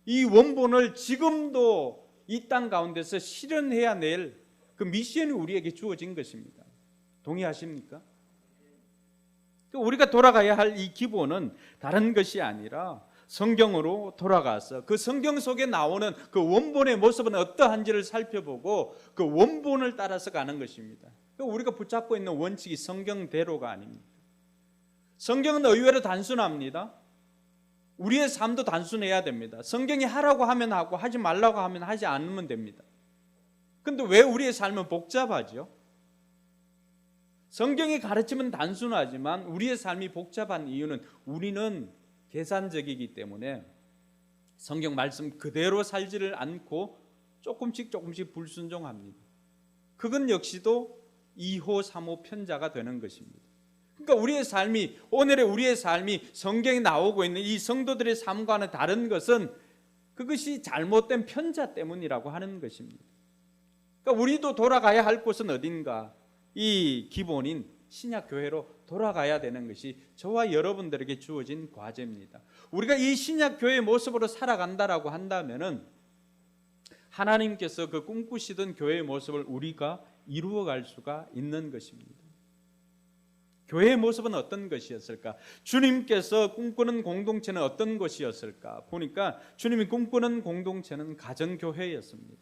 이 원본을 지금도 이 땅 가운데서 실현해야 낼 그 미션이 우리에게 주어진 것입니다. 동의하십니까? 우리가 돌아가야 할 이 기본은 다른 것이 아니라 성경으로 돌아가서 그 성경 속에 나오는 그 원본의 모습은 어떠한지를 살펴보고 그 원본을 따라서 가는 것입니다. 우리가 붙잡고 있는 원칙이 성경대로가 아닙니다. 성경은 의외로 단순합니다. 우리의 삶도 단순해야 됩니다. 성경이 하라고 하면 하고 하지 말라고 하면 하지 않으면 됩니다. 그런데 왜 우리의 삶은 복잡하죠? 성경이 가르치면 단순하지만 우리의 삶이 복잡한 이유는 우리는 계산적이기 때문에 성경 말씀 그대로 살지를 않고 조금씩 불순종합니다. 그건 역시도 2호, 3호 편자가 되는 것입니다. 그러니까 오늘의 우리의 삶이 성경에 나오고 있는 이 성도들의 삶과는 다른 것은 그것이 잘못된 편자 때문이라고 하는 것입니다. 그러니까 우리도 돌아가야 할 곳은 어딘가? 이 기본인 신약교회로 돌아가야 되는 것이 저와 여러분들에게 주어진 과제입니다. 우리가 이 신약교회의 모습으로 살아간다라고 한다면은 하나님께서 그 꿈꾸시던 교회의 모습을 우리가 이루어갈 수가 있는 것입니다. 교회의 모습은 어떤 것이었을까? 주님께서 꿈꾸는 공동체는 어떤 것이었을까? 보니까 주님이 꿈꾸는 공동체는 가정교회였습니다.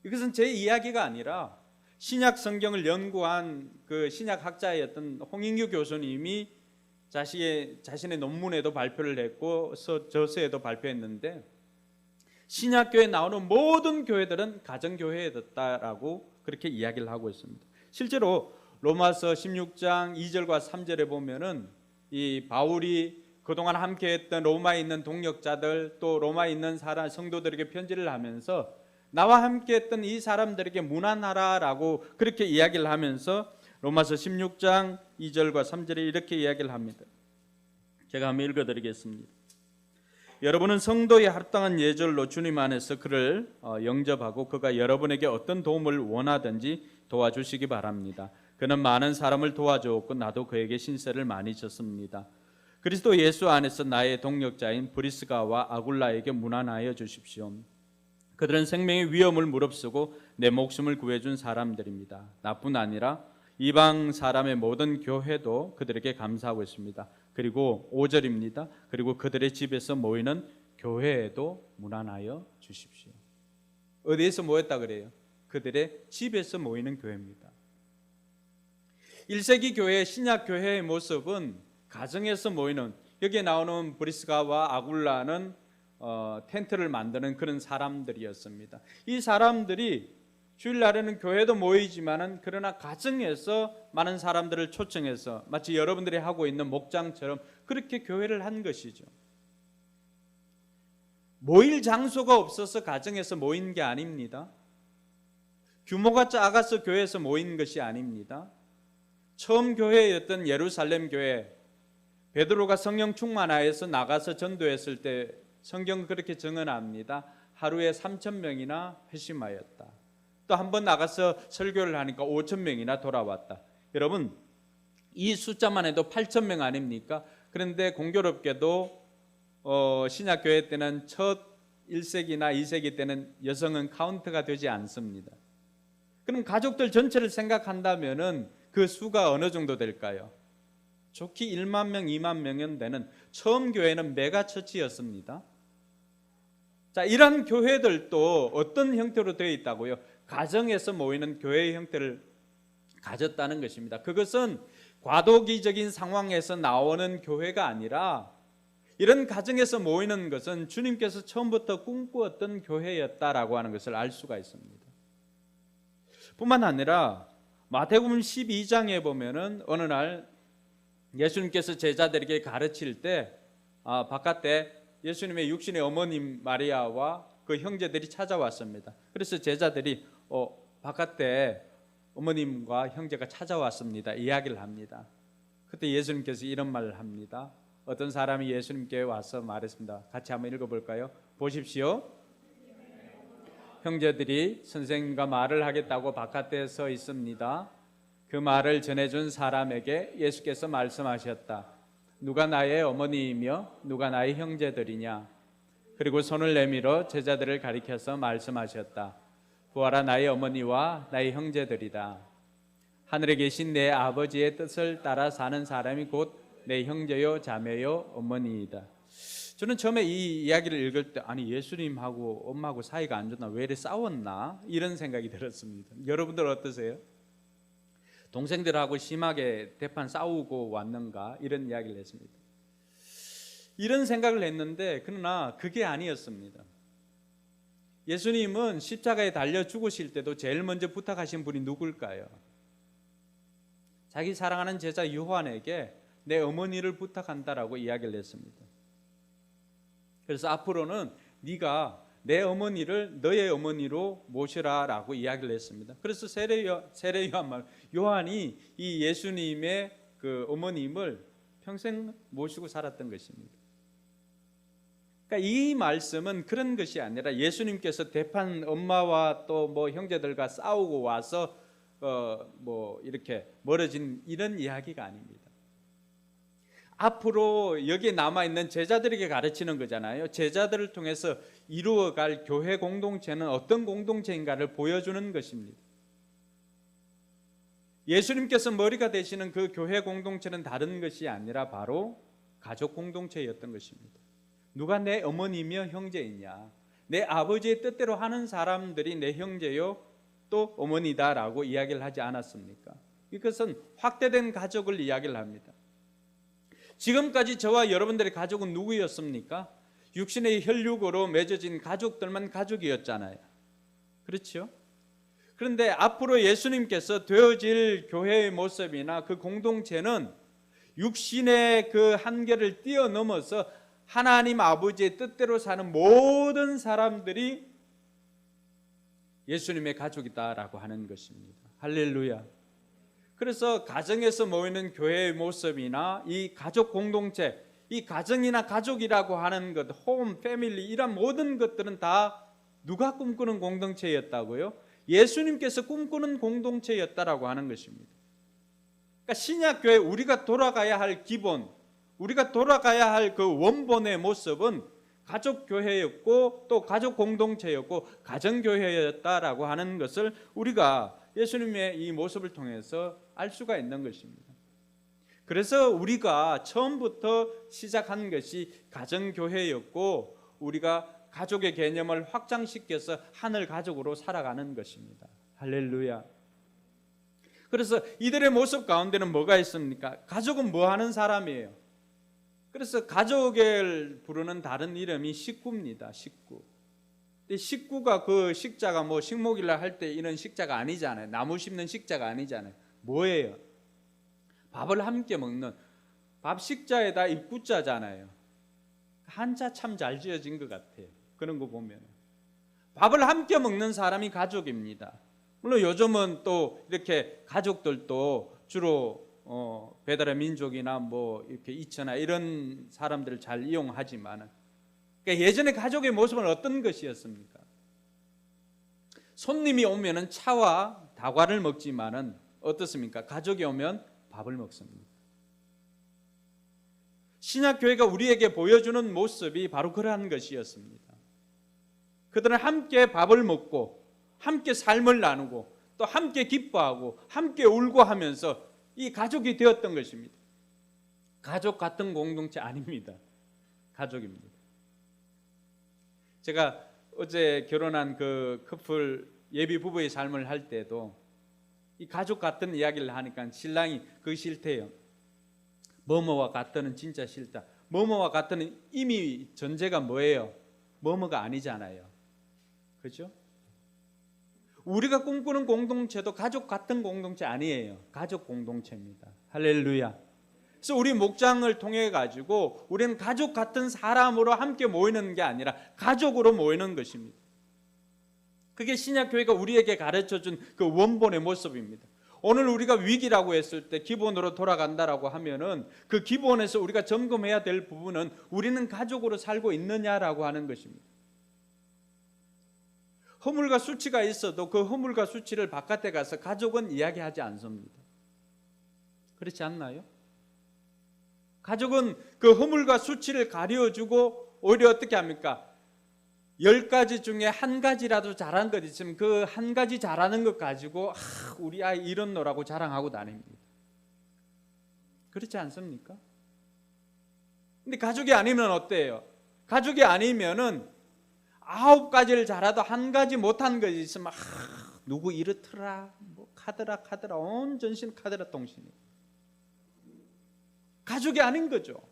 이것은 제 이야기가 아니라 신약 성경을 연구한 그 신약학자였던 홍인규 교수님이 자신의 논문에도 발표를 했고 저서에도 발표했는데 신약교회에 나오는 모든 교회들은 가정교회였다라고 그렇게 이야기를 하고 있습니다. 실제로 로마서 16장 2절과 3절에 보면은 이 바울이 그동안 함께했던 로마에 있는 동역자들 또 로마에 있는 성도들에게 편지를 하면서 나와 함께했던 이 사람들에게 문안하라라고 그렇게 이야기를 하면서 로마서 16장 2절과 3절에 이렇게 이야기를 합니다. 제가 한번 읽어드리겠습니다. 여러분은 성도의 합당한 예절로 주님 안에서 그를 영접하고 그가 여러분에게 어떤 도움을 원하든지 도와주시기 바랍니다. 그는 많은 사람을 도와주었고 나도 그에게 신세를 많이 졌습니다. 그리스도 예수 안에서 나의 동역자인 브리스가와 아굴라에게 문안하여 주십시오. 그들은 생명의 위험을 무릅쓰고 내 목숨을 구해준 사람들입니다. 나뿐 아니라 이방 사람의 모든 교회도 그들에게 감사하고 있습니다. 그리고 5절입니다. 그리고 그들의 집에서 모이는 교회에도 문안하여 주십시오. 어디에서 모였다 그래요? 그들의 집에서 모이는 교회입니다. 1세기 교회, 신약 교회의 모습은 가정에서 모이는, 여기에 나오는 브리스가와 아굴라는 텐트를 만드는 그런 사람들이었습니다. 이 사람들이 주일날에는 교회도 모이지만은 그러나 가정에서 많은 사람들을 초청해서 마치 여러분들이 하고 있는 목장처럼 그렇게 교회를 한 것이죠. 모일 장소가 없어서 가정에서 모인 게 아닙니다. 규모가 작아서 교회에서 모인 것이 아닙니다. 처음 교회였던 예루살렘 교회, 베드로가 성령 충만하여서 나가서 전도했을 때 성경 그렇게 증언합니다. 하루에 3,000명이나 회심하였다. 또 한 번 나가서 설교를 하니까 5,000명이나 돌아왔다. 여러분, 이 숫자만 해도 8,000명 아닙니까? 그런데 공교롭게도 신약교회 때는 첫 1세기나 2세기 때는 여성은 카운트가 되지 않습니다. 그럼 가족들 전체를 생각한다면은 그 수가 어느 정도 될까요? 좋게 1만 명, 2만 명은 되는 처음 교회는 메가처치였습니다. 자, 이런 교회들도 어떤 형태로 되어 있다고요? 가정에서 모이는 교회의 형태를 가졌다는 것입니다. 그것은 과도기적인 상황에서 나오는 교회가 아니라 이런 가정에서 모이는 것은 주님께서 처음부터 꿈꾸었던 교회였다라고 하는 것을 알 수가 있습니다. 뿐만 아니라 마태복음 12장에 보면은 어느 날 예수님께서 제자들에게 가르칠 때 바깥에 예수님의 육신의 어머님 마리아와 그 형제들이 찾아왔습니다. 그래서 제자들이 바깥에 어머님과 형제가 찾아왔습니다. 이야기를 합니다. 그때 예수님께서 이런 말을 합니다. 어떤 사람이 예수님께 와서 말했습니다. 같이 한번 읽어볼까요? 보십시오. 형제들이 선생님과 말을 하겠다고 바깥에 서 있습니다. 그 말을 전해준 사람에게 예수께서 말씀하셨다. 누가 나의 어머니이며 누가 나의 형제들이냐? 그리고 손을 내밀어 제자들을 가리켜서 말씀하셨다. 보아라, 나의 어머니와 나의 형제들이다. 하늘에 계신 내 아버지의 뜻을 따라 사는 사람이 곧 내 형제요 자매요 어머니이다. 저는 처음에 이 이야기를 읽을 때 아니 예수님하고 엄마하고 사이가 안 좋나, 왜 이래 싸웠나 이런 생각이 들었습니다. 여러분들 어떠세요? 동생들하고 심하게 대판 싸우고 왔는가 이런 이야기를 했습니다. 이런 생각을 했는데 그러나 그게 아니었습니다. 예수님은 십자가에 달려 죽으실 때도 제일 먼저 부탁하신 분이 누굴까요? 자기 사랑하는 제자 요한에게 내 어머니를 부탁한다라고 이야기를 했습니다. 그래서 앞으로는 네가 내 어머니를 너의 어머니로 모시라라고 이야기를 했습니다. 그래서 세례 요한 말 요한이 이 예수님의 그 어머님을 평생 모시고 살았던 것입니다. 그러니까 이 말씀은 그런 것이 아니라 예수님께서 대판 엄마와 또 뭐 형제들과 싸우고 와서 뭐 이렇게 멀어진 이런 이야기가 아닙니다. 앞으로 여기에 남아있는 제자들에게 가르치는 거잖아요. 제자들을 통해서 이루어갈 교회 공동체는 어떤 공동체인가를 보여주는 것입니다. 예수님께서 머리가 되시는 그 교회 공동체는 다른 것이 아니라 바로 가족 공동체였던 것입니다. 누가 내 어머니며 형제이냐? 내 아버지의 뜻대로 하는 사람들이 내 형제요 또 어머니다라고 이야기를 하지 않았습니까? 이것은 확대된 가족을 이야기를 합니다. 지금까지 저와 여러분들의 가족은 누구였습니까? 육신의 혈육으로 맺어진 가족들만 가족이었잖아요. 그렇죠? 그런데 앞으로 예수님께서 되어질 교회의 모습이나 그 공동체는 육신의 그 한계를 뛰어넘어서 하나님 아버지의 뜻대로 사는 모든 사람들이 예수님의 가족이다라고 하는 것입니다. 할렐루야. 그래서 가정에서 모이는 교회의 모습이나 이 가족 공동체, 이 가정이나 가족이라고 하는 것, 홈, 패밀리 이런 모든 것들은 다 누가 꿈꾸는 공동체였다고요? 예수님께서 꿈꾸는 공동체였다라고 하는 것입니다. 그러니까 신약교회 우리가 돌아가야 할 기본, 우리가 돌아가야 할 그 원본의 모습은 가족교회였고 또 가족 공동체였고 가정교회였다라고 하는 것을 우리가 예수님의 이 모습을 통해서 알 수가 있는 것입니다. 그래서 우리가 처음부터 시작한 것이 가정교회였고 우리가 가족의 개념을 확장시켜서 하늘 가족으로 살아가는 것입니다. 할렐루야. 그래서 이들의 모습 가운데는 뭐가 있습니까? 가족은 뭐 하는 사람이에요? 그래서 가족을 부르는 다른 이름이 식구입니다. 식구. 근데 식구가 그 식자가 뭐 식목일날 할 때 이런 식자가 아니잖아요. 나무 심는 식자가 아니잖아요. 뭐예요? 밥을 함께 먹는, 밥 식자에다 입구자잖아요. 한자 참 잘 지어진 것 같아요. 그런 거 보면 밥을 함께 먹는 사람이 가족입니다. 물론 요즘은 또 이렇게 가족들도 주로 배달의 민족이나 뭐 이렇게 이처나 이런 사람들을 잘 이용하지만, 그러니까 예전에 가족의 모습은 어떤 것이었습니까? 손님이 오면은 차와 다과를 먹지만은 어떻습니까? 가족이 오면 밥을 먹습니다. 신약 교회가 우리에게 보여주는 모습이 바로 그러한 것이었습니다. 그들은 함께 밥을 먹고 함께 삶을 나누고 또 함께 기뻐하고 함께 울고 하면서 이 가족이 되었던 것입니다. 가족 같은 공동체 아닙니다. 가족입니다. 제가 어제 결혼한 그 커플 예비 부부의 삶을 할 때도 이 가족 같은 이야기를 하니까 신랑이 그거 싫대요. 뭐뭐와 같다는 진짜 싫다. 뭐뭐와 같다는 이미 전제가 뭐예요? 뭐뭐가 아니잖아요. 그렇죠? 우리가 꿈꾸는 공동체도 가족 같은 공동체 아니에요. 가족 공동체입니다. 할렐루야. 그래서 우리 목장을 통해 가지고 우리는 가족 같은 사람으로 함께 모이는 게 아니라 가족으로 모이는 것입니다. 그게 신약교회가 우리에게 가르쳐준 그 원본의 모습입니다. 오늘 우리가 위기라고 했을 때 기본으로 돌아간다라고 하면은 그 기본에서 우리가 점검해야 될 부분은 우리는 가족으로 살고 있느냐라고 하는 것입니다. 허물과 수치가 있어도 그 허물과 수치를 바깥에 가서 가족은 이야기하지 않습니다. 그렇지 않나요? 가족은 그 허물과 수치를 가려주고 오히려 어떻게 합니까? 10가지 중에 한 가지라도 잘한 것 있으면 그 한 가지 잘하는 것 가지고 우리 아이 이렇노라고 자랑하고 다닙니다. 그렇지 않습니까? 근데 가족이 아니면 어때요? 가족이 아니면은 9가지를 잘하도 한 가지 못한 것이 있으면 누구 이렇더라 뭐 카드라 온 전신 카드라 통신이. 가족이 아닌 거죠.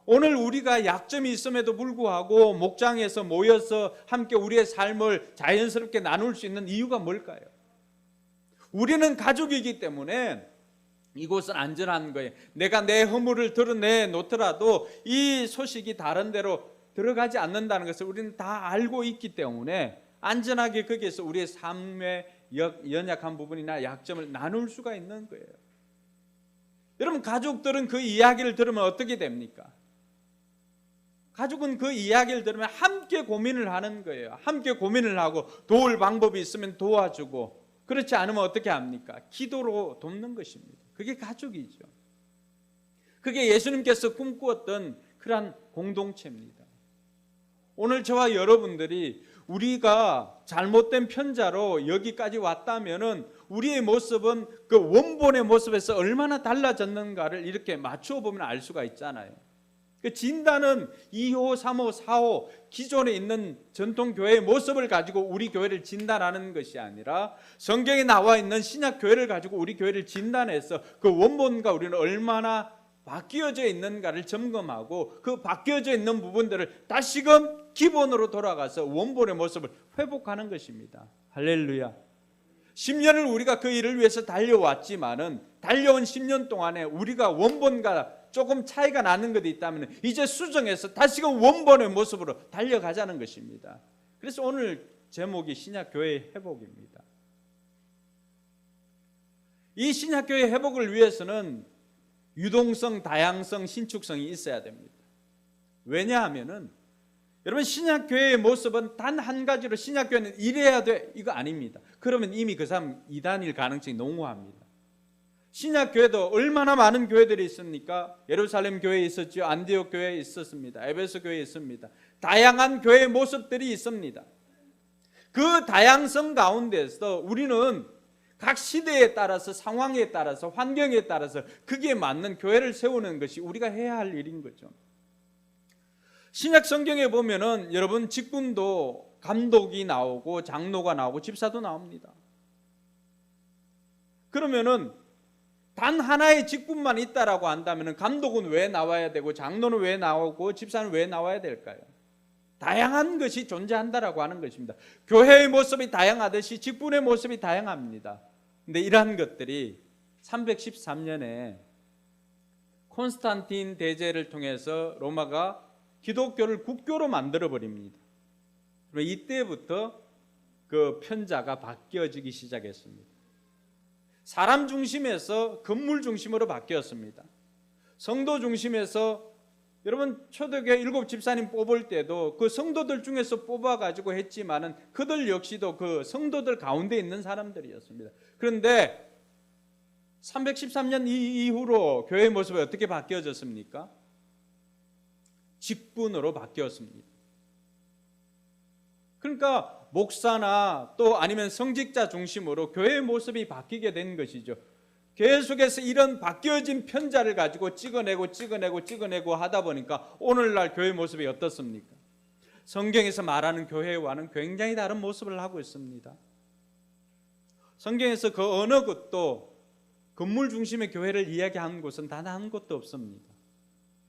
오늘 우리가 약점이 있음에도 불구하고 목장에서 모여서 함께 우리의 삶을 자연스럽게 나눌 수 있는 이유가 뭘까요? 우리는 가족이기 때문에 이곳은 안전한 거예요. 내가 내 허물을 드러내 놓더라도 이 소식이 다른 데로 들어가지 않는다는 것을 우리는 다 알고 있기 때문에 안전하게 거기에서 우리의 삶의 연약한 부분이나 약점을 나눌 수가 있는 거예요. 여러분, 가족들은 그 이야기를 들으면 어떻게 됩니까? 가족은 그 이야기를 들으면 함께 고민을 하는 거예요. 함께 고민을 하고 도울 방법이 있으면 도와주고, 그렇지 않으면 어떻게 합니까? 기도로 돕는 것입니다. 그게 가족이죠. 그게 예수님께서 꿈꾸었던 그러한 공동체입니다. 오늘 저와 여러분들이 우리가 잘못된 편자로 여기까지 왔다면은 우리의 모습은 그 원본의 모습에서 얼마나 달라졌는가를 이렇게 맞추어 보면 알 수가 있잖아요. 그 진단은 2호, 3호, 4호 기존에 있는 전통 교회의 모습을 가지고 우리 교회를 진단하는 것이 아니라 성경에 나와 있는 신약 교회를 가지고 우리 교회를 진단해서 그 원본과 우리는 얼마나 바뀌어져 있는가를 점검하고 그 바뀌어져 있는 부분들을 다시금 기본으로 돌아가서 원본의 모습을 회복하는 것입니다. 할렐루야. 10년을 우리가 그 일을 위해서 달려왔지만은 달려온 10년 동안에 우리가 원본과 조금 차이가 나는 것이 있다면 이제 수정해서 다시금 원본의 모습으로 달려가자는 것입니다. 그래서 오늘 제목이 신약교회의 회복입니다. 이 신약교회의 회복을 위해서는 유동성, 다양성, 신축성이 있어야 됩니다. 왜냐하면은 여러분, 신약교회의 모습은 단 한 가지로 신약교회는 이래야 돼 이거 아닙니다. 그러면 이미 그 사람 이단일 가능성이 농후합니다. 신약교회도 얼마나 많은 교회들이 있습니까? 예루살렘 교회에 있었죠. 안디옥 교회에 있었습니다. 에베소 교회에 있습니다. 다양한 교회의 모습들이 있습니다. 그 다양성 가운데서 우리는 각 시대에 따라서 상황에 따라서 환경에 따라서 그게 맞는 교회를 세우는 것이 우리가 해야 할 일인 거죠. 신약 성경에 보면은 여러분 직분도 감독이 나오고 장로가 나오고 집사도 나옵니다. 그러면은 단 하나의 직분만 있다라고 한다면 감독은 왜 나와야 되고 장로는 왜 나오고 집사는 왜 나와야 될까요? 다양한 것이 존재한다라고 하는 것입니다. 교회의 모습이 다양하듯이 직분의 모습이 다양합니다. 근데 이러한 것들이 313년에 콘스탄틴 대제를 통해서 로마가 기독교를 국교로 만들어 버립니다. 이때부터 그 편자가 바뀌어지기 시작했습니다. 사람 중심에서 건물 중심으로 바뀌었습니다. 성도 중심에서 여러분 초대교회 7 집사님 뽑을 때도 그 성도들 중에서 뽑아가지고 했지만은 그들 역시도 그 성도들 가운데 있는 사람들이었습니다. 그런데 313년 이후로 교회의 모습이 어떻게 바뀌어졌습니까? 직분으로 바뀌었습니다. 그러니까 목사나 또 아니면 성직자 중심으로 교회의 모습이 바뀌게 된 것이죠. 계속해서 이런 바뀌어진 편자를 가지고 찍어내고 하다 보니까 오늘날 교회 모습이 어떻습니까? 성경에서 말하는 교회와는 굉장히 다른 모습을 하고 있습니다. 성경에서 그 어느 것도 건물 중심의 교회를 이야기한 곳은 단 한 곳도 없습니다.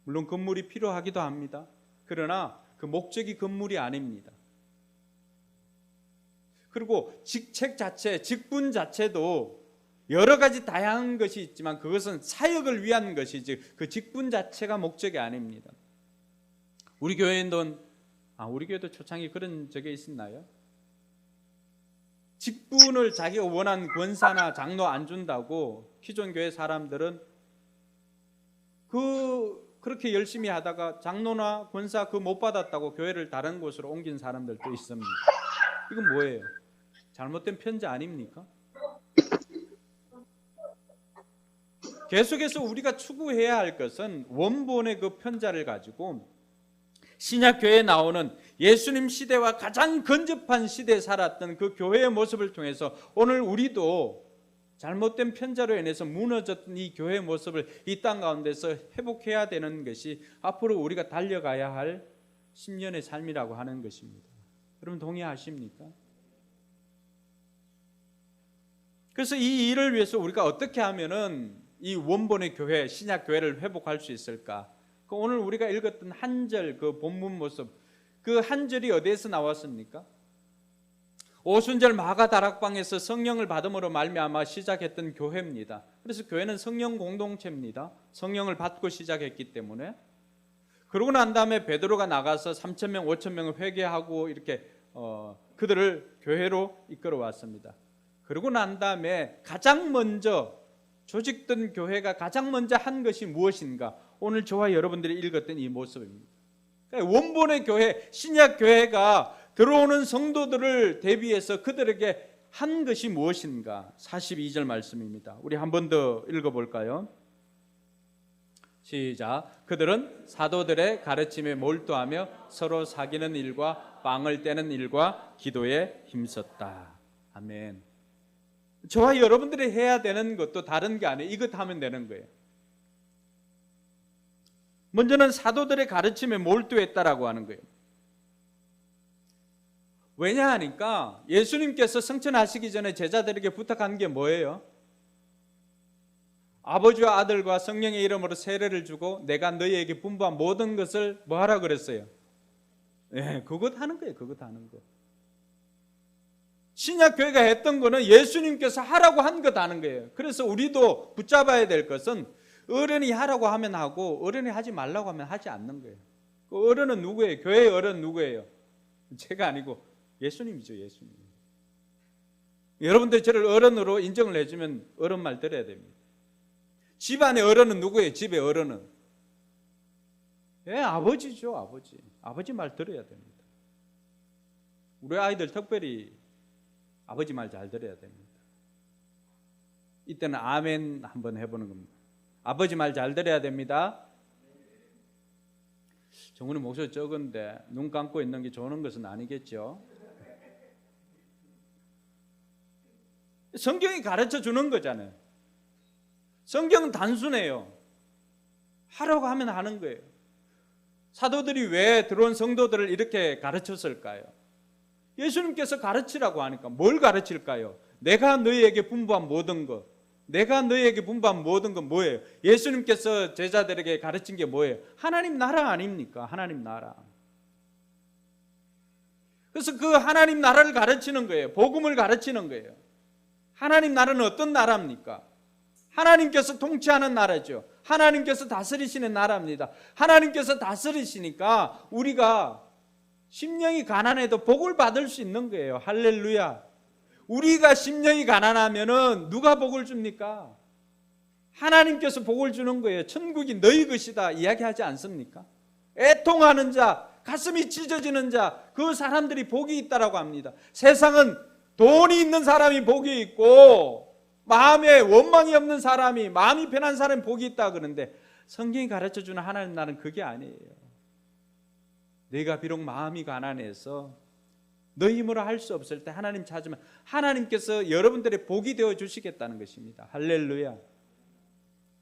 물론 건물이 필요하기도 합니다. 그러나 그 목적이 건물이 아닙니다. 그리고 직책 자체, 직분 자체도 여러 가지 다양한 것이 있지만 그것은 사역을 위한 것이지 그 직분 자체가 목적이 아닙니다. 우리 교회도 초창기 그런 적이 있었나요? 직분을 자기가 원한 권사나 장로 안 준다고 기존 교회 사람들은 그렇게 열심히 하다가 장로나 권사 그 못 받았다고 교회를 다른 곳으로 옮긴 사람들도 있습니다. 이건 뭐예요? 잘못된 편자 아닙니까? 계속해서 우리가 추구해야 할 것은 원본의 그 편자를 가지고 신약 교회에 나오는 예수님 시대와 가장 근접한 시대에 살았던 그 교회의 모습을 통해서 오늘 우리도 잘못된 편자로 인해서 무너졌던 이 교회의 모습을 이 땅 가운데서 회복해야 되는 것이 앞으로 우리가 달려가야 할 10년의 삶이라고 하는 것입니다. 여러분 동의하십니까? 그래서 이 일을 위해서 우리가 어떻게 하면은 이 원본의 교회, 신약 교회를 회복할 수 있을까? 오늘 우리가 읽었던 한 절 그 본문 모습, 그 한 절이 어디에서 나왔습니까? 오순절 마가 다락방에서 성령을 받음으로 말미암아 시작했던 교회입니다. 그래서 교회는 성령 공동체입니다. 성령을 받고 시작했기 때문에. 그러고 난 다음에 베드로가 나가서 3,000명, 5,000명을 회개하고 이렇게 그들을 교회로 이끌어 왔습니다. 그러고 난 다음에 가장 먼저 조직된 교회가 가장 먼저 한 것이 무엇인가? 오늘 저와 여러분들이 읽었던 이 모습입니다. 그러니까 원본의 교회, 신약 교회가 들어오는 성도들을 대비해서 그들에게 한 것이 무엇인가? 42절 말씀입니다. 우리 한 번 더 읽어볼까요? 시작. 그들은 사도들의 가르침에 몰두하며 서로 사귀는 일과 빵을 떼는 일과 기도에 힘썼다. 아멘. 저와 여러분들이 해야 되는 것도 다른 게 아니에요. 이것 하면 되는 거예요. 먼저는 사도들의 가르침에 몰두했다라고 하는 거예요. 왜냐하니까 예수님께서 성천하시기 전에 제자들에게 부탁한 게 뭐예요? 아버지와 아들과 성령의 이름으로 세례를 주고 내가 너희에게 분부한 모든 것을 뭐 하라 그랬어요? 네, 그것 하는 거예요. 그것 하는 거. 신약교회가 했던 거는 예수님께서 하라고 한 것 하는 거예요. 그래서 우리도 붙잡아야 될 것은 어른이 하라고 하면 하고 어른이 하지 말라고 하면 하지 않는 거예요. 그 어른은 누구예요? 교회의 어른 누구예요? 제가 아니고 예수님이죠. 예수님. 여러분들 저를 어른으로 인정을 해주면 어른 말 들어야 됩니다. 집안의 어른은 누구예요? 집의 어른은 아버지죠. 아버지. 아버지 말 들어야 됩니다. 우리 아이들 특별히 아버지 말 잘 들어야 됩니다. 이때는 아멘 한번 해보는 겁니다. 아버지 말 잘 들어야 됩니다. 정훈이 목소리 적은데 눈 감고 있는 게 좋은 것은 아니겠죠? 성경이 가르쳐 주는 거잖아요. 성경은 단순해요. 하라고 하면 하는 거예요. 사도들이 왜 들어온 성도들을 이렇게 가르쳤을까요? 예수님께서 가르치라고 하니까 뭘 가르칠까요? 내가 너희에게 분부한 모든 것. 내가 너희에게 분부한 모든 건 뭐예요? 예수님께서 제자들에게 가르친 게 뭐예요? 하나님 나라 아닙니까? 하나님 나라. 그래서 그 하나님 나라를 가르치는 거예요. 복음을 가르치는 거예요. 하나님 나라는 어떤 나라입니까? 하나님께서 통치하는 나라죠. 하나님께서 다스리시는 나라입니다. 하나님께서 다스리시니까 우리가 심령이 가난해도 복을 받을 수 있는 거예요. 할렐루야. 우리가 심령이 가난하면은 누가 복을 줍니까? 하나님께서 복을 주는 거예요. 천국이 너희 것이다 이야기하지 않습니까? 애통하는 자, 가슴이 찢어지는 자, 그 사람들이 복이 있다라고 합니다. 세상은 돈이 있는 사람이 복이 있고 마음에 원망이 없는 사람이, 마음이 편한 사람이 복이 있다 그러는데 성경이 가르쳐주는 하나님 나라는 그게 아니에요. 내가 비록 마음이 가난해서 너 힘으로 할 수 없을 때 하나님 찾으면 하나님께서 여러분들의 복이 되어 주시겠다는 것입니다. 할렐루야.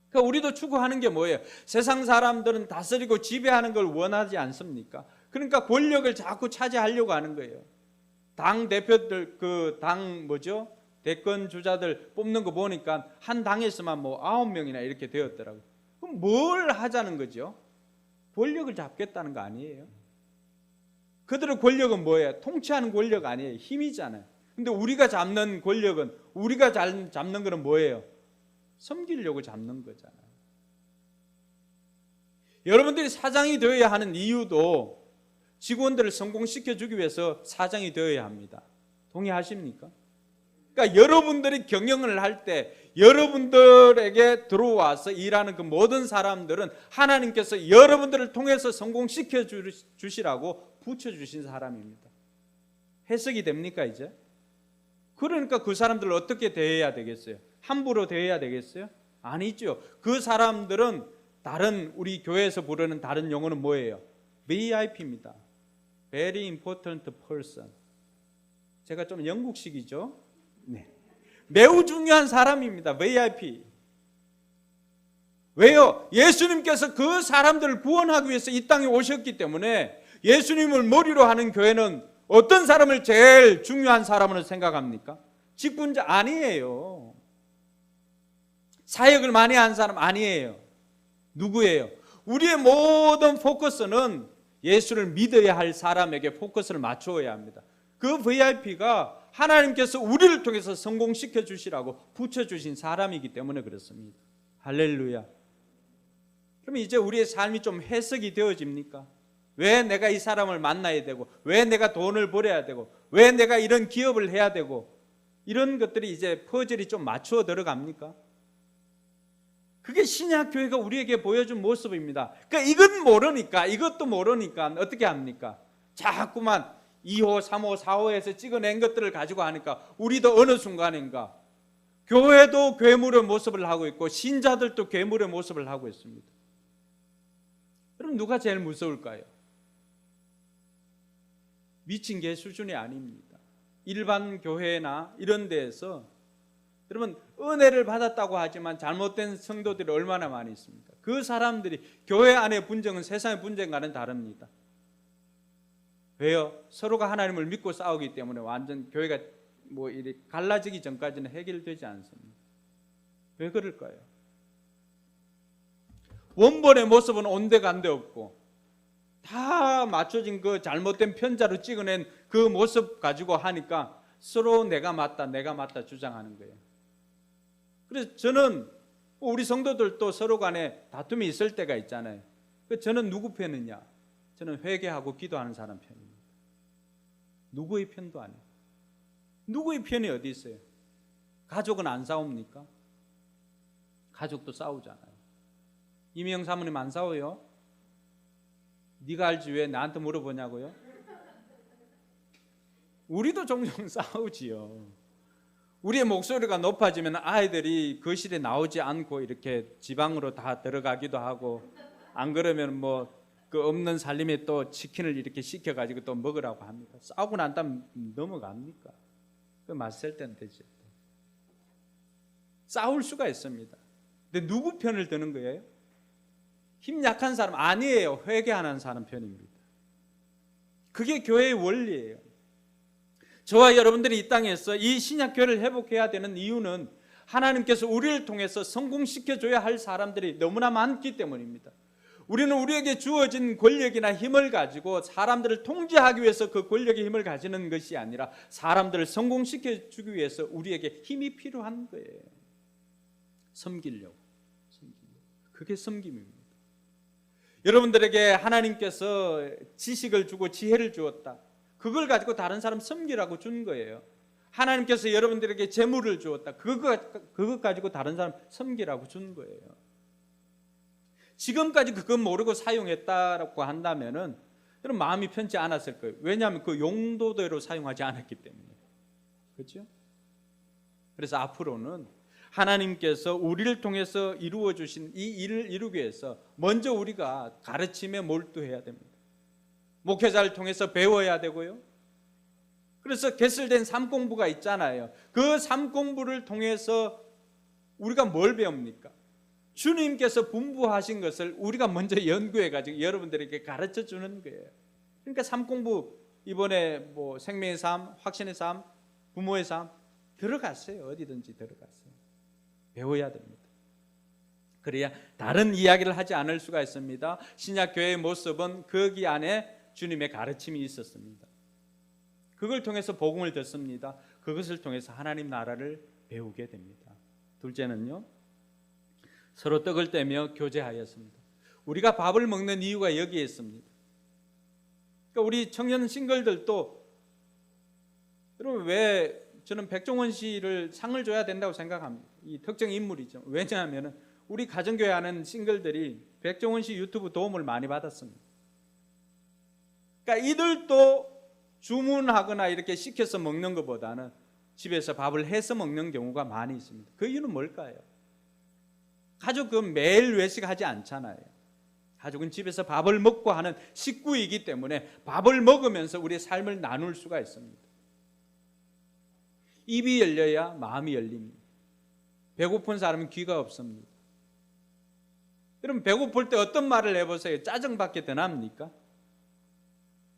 그러니까 우리도 추구하는 게 뭐예요? 세상 사람들은 다스리고 지배하는 걸 원하지 않습니까? 그러니까 권력을 자꾸 차지하려고 하는 거예요. 당 대표들, 대권 주자들 뽑는 거 보니까 한 당에서만 9명이나 이렇게 되었더라고요. 그럼 뭘 하자는 거죠? 권력을 잡겠다는 거 아니에요? 그들의 권력은 뭐예요? 통치하는 권력 아니에요. 힘이잖아요. 근데 우리가 잡는 권력은, 우리가 잡는 거는 뭐예요? 섬기려고 잡는 거잖아요. 여러분들이 사장이 되어야 하는 이유도 직원들을 성공시켜주기 위해서 사장이 되어야 합니다. 동의하십니까? 그러니까 여러분들이 경영을 할 때 여러분들에게 들어와서 일하는 그 모든 사람들은 하나님께서 여러분들을 통해서 성공시켜 주시라고 붙여주신 사람입니다. 해석이 됩니까 이제? 그러니까 그 사람들을 어떻게 대해야 되겠어요? 함부로 대해야 되겠어요? 아니죠. 그 사람들은 다른 우리 교회에서 부르는 다른 용어는 뭐예요? VIP입니다. Very important person. 제가 좀 영국식이죠? 네. 매우 중요한 사람입니다. VIP. 왜요? 예수님께서 그 사람들을 구원하기 위해서 이 땅에 오셨기 때문에 예수님을 머리로 하는 교회는 어떤 사람을 제일 중요한 사람으로 생각합니까? 직분자 아니에요. 사역을 많이 한 사람 아니에요. 누구예요? 우리의 모든 포커스는 예수를 믿어야 할 사람에게 포커스를 맞추어야 합니다. 그 VIP가 하나님께서 우리를 통해서 성공시켜 주시라고 붙여주신 사람이기 때문에 그렇습니다. 할렐루야. 그럼 이제 우리의 삶이 좀 해석이 되어집니까? 왜 내가 이 사람을 만나야 되고, 왜 내가 돈을 벌어야 되고, 왜 내가 이런 기업을 해야 되고, 이런 것들이 이제 퍼즐이 좀 맞추어 들어갑니까? 그게 신약교회가 우리에게 보여준 모습입니다. 그러니까 이건 모르니까, 이것도 모르니까 어떻게 합니까? 자꾸만 2호, 3호, 4호에서 찍어낸 것들을 가지고 하니까 우리도 어느 순간인가 교회도 괴물의 모습을 하고 있고 신자들도 괴물의 모습을 하고 있습니다. 그럼 누가 제일 무서울까요? 미친 개 수준이 아닙니다. 일반 교회나 이런 데에서 여러분 은혜를 받았다고 하지만 잘못된 성도들이 얼마나 많이 있습니까? 그 사람들이 교회 안의 분쟁은 세상의 분쟁과는 다릅니다. 왜요? 서로가 하나님을 믿고 싸우기 때문에 완전 교회가 이렇게 갈라지기 전까지는 해결되지 않습니다. 왜 그럴까요? 원본의 모습은 온데간데 없고 다 맞춰진 그 잘못된 편자로 찍어낸 그 모습 가지고 하니까 서로 내가 맞다 주장하는 거예요. 그래서 저는 우리 성도들도 서로 간에 다툼이 있을 때가 있잖아요. 저는 누구 편이냐? 저는 회개하고 기도하는 사람 편입니다. 누구의 편도 아니에요. 누구의 편이 어디 있어요? 가족은 안 싸웁니까? 가족도 싸우잖아요. 이미영 사모님 안 싸워요? 네가 알지 왜 나한테 물어보냐고요? 우리도 종종 싸우지요. 우리의 목소리가 높아지면 아이들이 거실에 나오지 않고 이렇게 지방으로 다 들어가기도 하고, 안 그러면 그 없는 살림에 또 치킨을 이렇게 시켜가지고 또 먹으라고 합니다. 싸우고 난 다음 넘어갑니까? 그 맛을 때는 되죠. 싸울 수가 있습니다. 근데 누구 편을 드는 거예요? 힘 약한 사람 아니에요. 회개하는 사람 편입니다. 그게 교회의 원리예요. 저와 여러분들이 이 땅에서 이 신약교회를 회복해야 되는 이유는 하나님께서 우리를 통해서 성공시켜줘야 할 사람들이 너무나 많기 때문입니다. 우리는 우리에게 주어진 권력이나 힘을 가지고 사람들을 통제하기 위해서 그 권력의 힘을 가지는 것이 아니라 사람들을 성공시켜주기 위해서 우리에게 힘이 필요한 거예요. 섬기려고. 그게 섬김입니다. 여러분들에게 하나님께서 지식을 주고 지혜를 주었다. 그걸 가지고 다른 사람 섬기라고 준 거예요. 하나님께서 여러분들에게 재물을 주었다. 그것 가지고 다른 사람 섬기라고 준 거예요. 지금까지 그건 모르고 사용했다고 한다면은 여러분 마음이 편치 않았을 거예요. 왜냐하면 그 용도대로 사용하지 않았기 때문에. 그렇죠? 그래서 앞으로는 하나님께서 우리를 통해서 이루어 주신 이 일을 이루기 위해서 먼저 우리가 가르침에 몰두해야 됩니다. 목회자를 통해서 배워야 되고요. 그래서 개설된 삶공부가 있잖아요. 그 삶공부를 통해서 우리가 뭘 배웁니까? 주님께서 분부하신 것을 우리가 먼저 연구해 가지고 여러분들에게 가르쳐 주는 거예요. 그러니까 삶공부 이번에 뭐 생명의 삶, 확신의 삶, 부모의 삶 들어갔어요. 어디든지 들어갔어요. 배워야 됩니다. 그래야 다른 이야기를 하지 않을 수가 있습니다. 신약 교회의 모습은 거기 안에 주님의 가르침이 있었습니다. 그걸 통해서 복음을 듣습니다. 그것을 통해서 하나님 나라를 배우게 됩니다. 둘째는요, 서로 떡을 떼며 교제하였습니다. 우리가 밥을 먹는 이유가 여기에 있습니다. 그러니까 우리 청년 싱글들도 여러분 왜 저는 백종원 씨를 상을 줘야 된다고 생각합니다. 이 특정 인물이죠. 왜냐하면 우리 가정교회 하는 싱글들이 백종원 씨 유튜브 도움을 많이 받았습니다. 그러니까 이들도 주문하거나 이렇게 시켜서 먹는 것보다는 집에서 밥을 해서 먹는 경우가 많이 있습니다. 그 이유는 뭘까요? 가족은 매일 외식하지 않잖아요. 가족은 집에서 밥을 먹고 하는 식구이기 때문에 밥을 먹으면서 우리의 삶을 나눌 수가 있습니다. 입이 열려야 마음이 열립니다. 배고픈 사람은 귀가 없습니다. 여러분 배고플 때 어떤 말을 해보세요? 짜증밖에 더 납니까?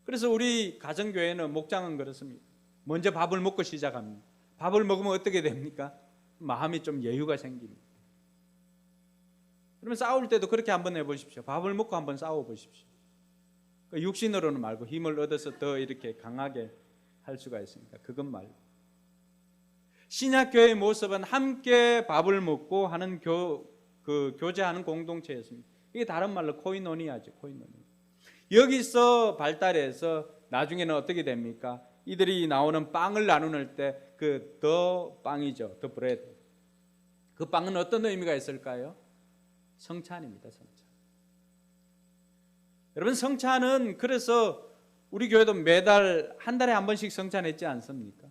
그래서 우리 가정교회는 목장은 그렇습니다. 먼저 밥을 먹고 시작합니다. 밥을 먹으면 어떻게 됩니까? 마음이 좀 여유가 생깁니다. 그러면 싸울 때도 그렇게 한번 해보십시오. 밥을 먹고 한번 싸워보십시오. 육신으로는 말고 힘을 얻어서 더 이렇게 강하게 할 수가 있으니까 그것 말고. 신약교회의 모습은 함께 밥을 먹고 하는 교제하는 공동체였습니다. 이게 다른 말로 코이노니아죠. 코이노니아. 여기서 발달해서 나중에는 어떻게 됩니까? 이들이 나오는 빵을 나누는 때 그 더 빵이죠. 더 브레드. 그 빵은 어떤 의미가 있을까요? 성찬입니다. 성찬. 여러분 성찬은 그래서 우리 교회도 매달 한 달에 한 번씩 성찬했지 않습니까?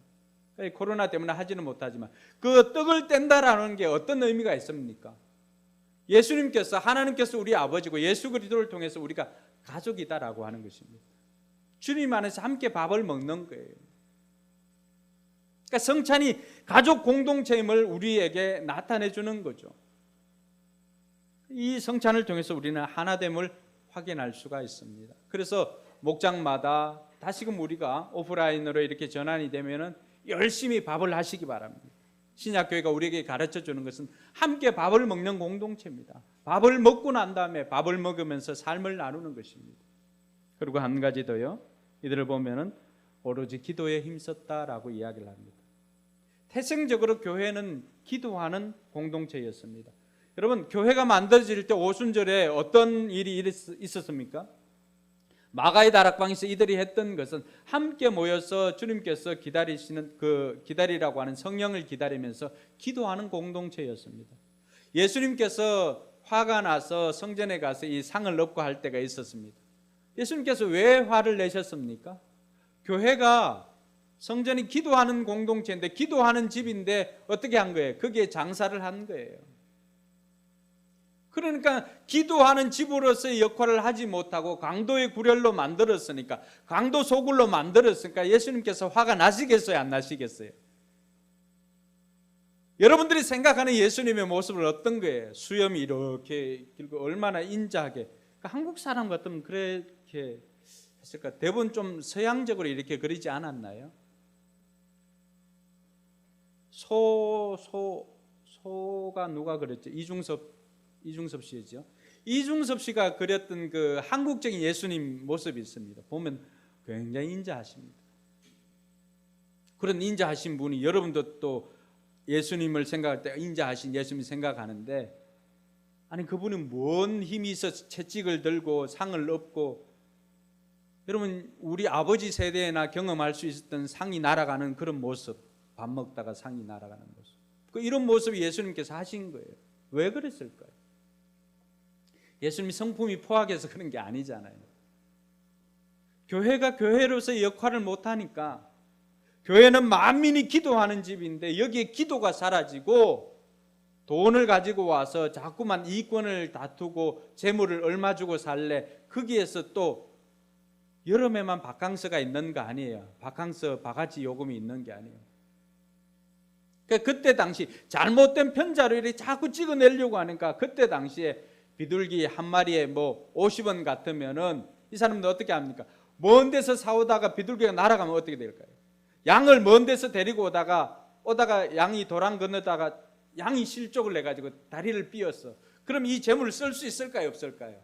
코로나 때문에 하지는 못하지만 그 떡을 뗀다라는 게 어떤 의미가 있습니까? 예수님께서 하나님께서 우리 아버지고 예수 그리스도를 통해서 우리가 가족이다라고 하는 것입니다. 주님 안에서 함께 밥을 먹는 거예요. 그러니까 성찬이 가족 공동체임을 우리에게 나타내 주는 거죠. 이 성찬을 통해서 우리는 하나됨을 확인할 수가 있습니다. 그래서 목장마다 다시금 우리가 오프라인으로 이렇게 전환이 되면은 열심히 밥을 하시기 바랍니다. 신약교회가 우리에게 가르쳐 주는 것은 함께 밥을 먹는 공동체입니다. 밥을 먹고 난 다음에 밥을 먹으면서 삶을 나누는 것입니다. 그리고 한 가지 더요. 이들을 보면은 오로지 기도에 힘썼다라고 이야기를 합니다. 태생적으로 교회는 기도하는 공동체였습니다. 여러분 교회가 만들어질 때 오순절에 어떤 일이 있었습니까? 마가의 다락방에서 이들이 했던 것은 함께 모여서 주님께서 기다리시는 그 기다리라고 하는 성령을 기다리면서 기도하는 공동체였습니다. 예수님께서 화가 나서 성전에 가서 이 상을 엎고 할 때가 있었습니다. 예수님께서 왜 화를 내셨습니까? 교회가 성전이 기도하는 공동체인데 기도하는 집인데 어떻게 한 거예요? 거기에 장사를 한 거예요. 그러니까 기도하는 집으로서의 역할을 하지 못하고 강도의 구렬로 만들었으니까 강도 소굴로 만들었으니까 예수님께서 화가 나시겠어요? 안 나시겠어요? 여러분들이 생각하는 예수님의 모습은 어떤 거예요? 수염이 이렇게 길고 얼마나 인자하게 그러니까 한국 사람 같으면 그렇게 했을까? 대부분 좀 서양적으로 이렇게 그리지 소가 누가 그렸죠? 이중섭 씨죠. 이중섭 씨가 그렸던 그 한국적인 예수님 모습이 있습니다. 보면 굉장히 인자하십니다. 그런 인자하신 분이, 여러분도 또 예수님을 생각할 때 인자하신 예수님 생각하는데, 아니 그분은 뭔 힘이 있어서 채찍을 들고 상을 얻고, 여러분 우리 아버지 세대나 경험할 수 있었던 상이 날아가는 그런 모습, 밥 먹다가 상이 날아가는 모습, 이런 모습이 예수님께서 하신 거예요. 왜 그랬을까요? 예수님이 성품이 포악해서 그런 게 아니잖아요. 교회가 교회로서의 역할을 못하니까, 교회는 만민이 기도하는 집인데 여기에 기도가 사라지고 돈을 가지고 와서 자꾸만 이권을 다투고 재물을 얼마 주고 살래, 거기에서 또 여름에만 바캉스가 있는 거 아니에요. 바캉스 바가지 요금이 있는 게 아니에요. 그러니까 그때 당시 잘못된 편자를 이렇게 자꾸 찍어내려고 하니까, 그때 당시에 비둘기 한 마리에 뭐 50원 같으면은 이 사람들 어떻게 합니까? 먼 데서 사오다가 비둘기가 날아가면 어떻게 될까요? 양을 먼 데서 데리고 오다가 양이 도랑 건너다가 양이 실족을 내가지고 다리를 삐었어. 그럼 이 재물을 쓸 수 있을까요, 없을까요?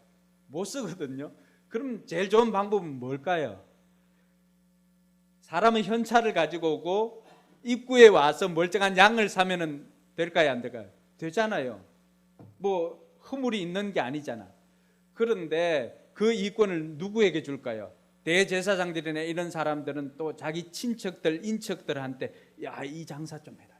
못 쓰거든요. 그럼 제일 좋은 방법은 뭘까요? 사람은 현찰을 가지고 오고 입구에 와서 멀쩡한 양을 사면은 될까요, 안 될까요? 되잖아요. 뭐 허물이 있는 게 아니잖아. 그런데 그 이권을 누구에게 줄까요? 대제사장들이나 이런 사람들은 또 자기 친척들, 인척들한테 야, 이 장사 좀 해라.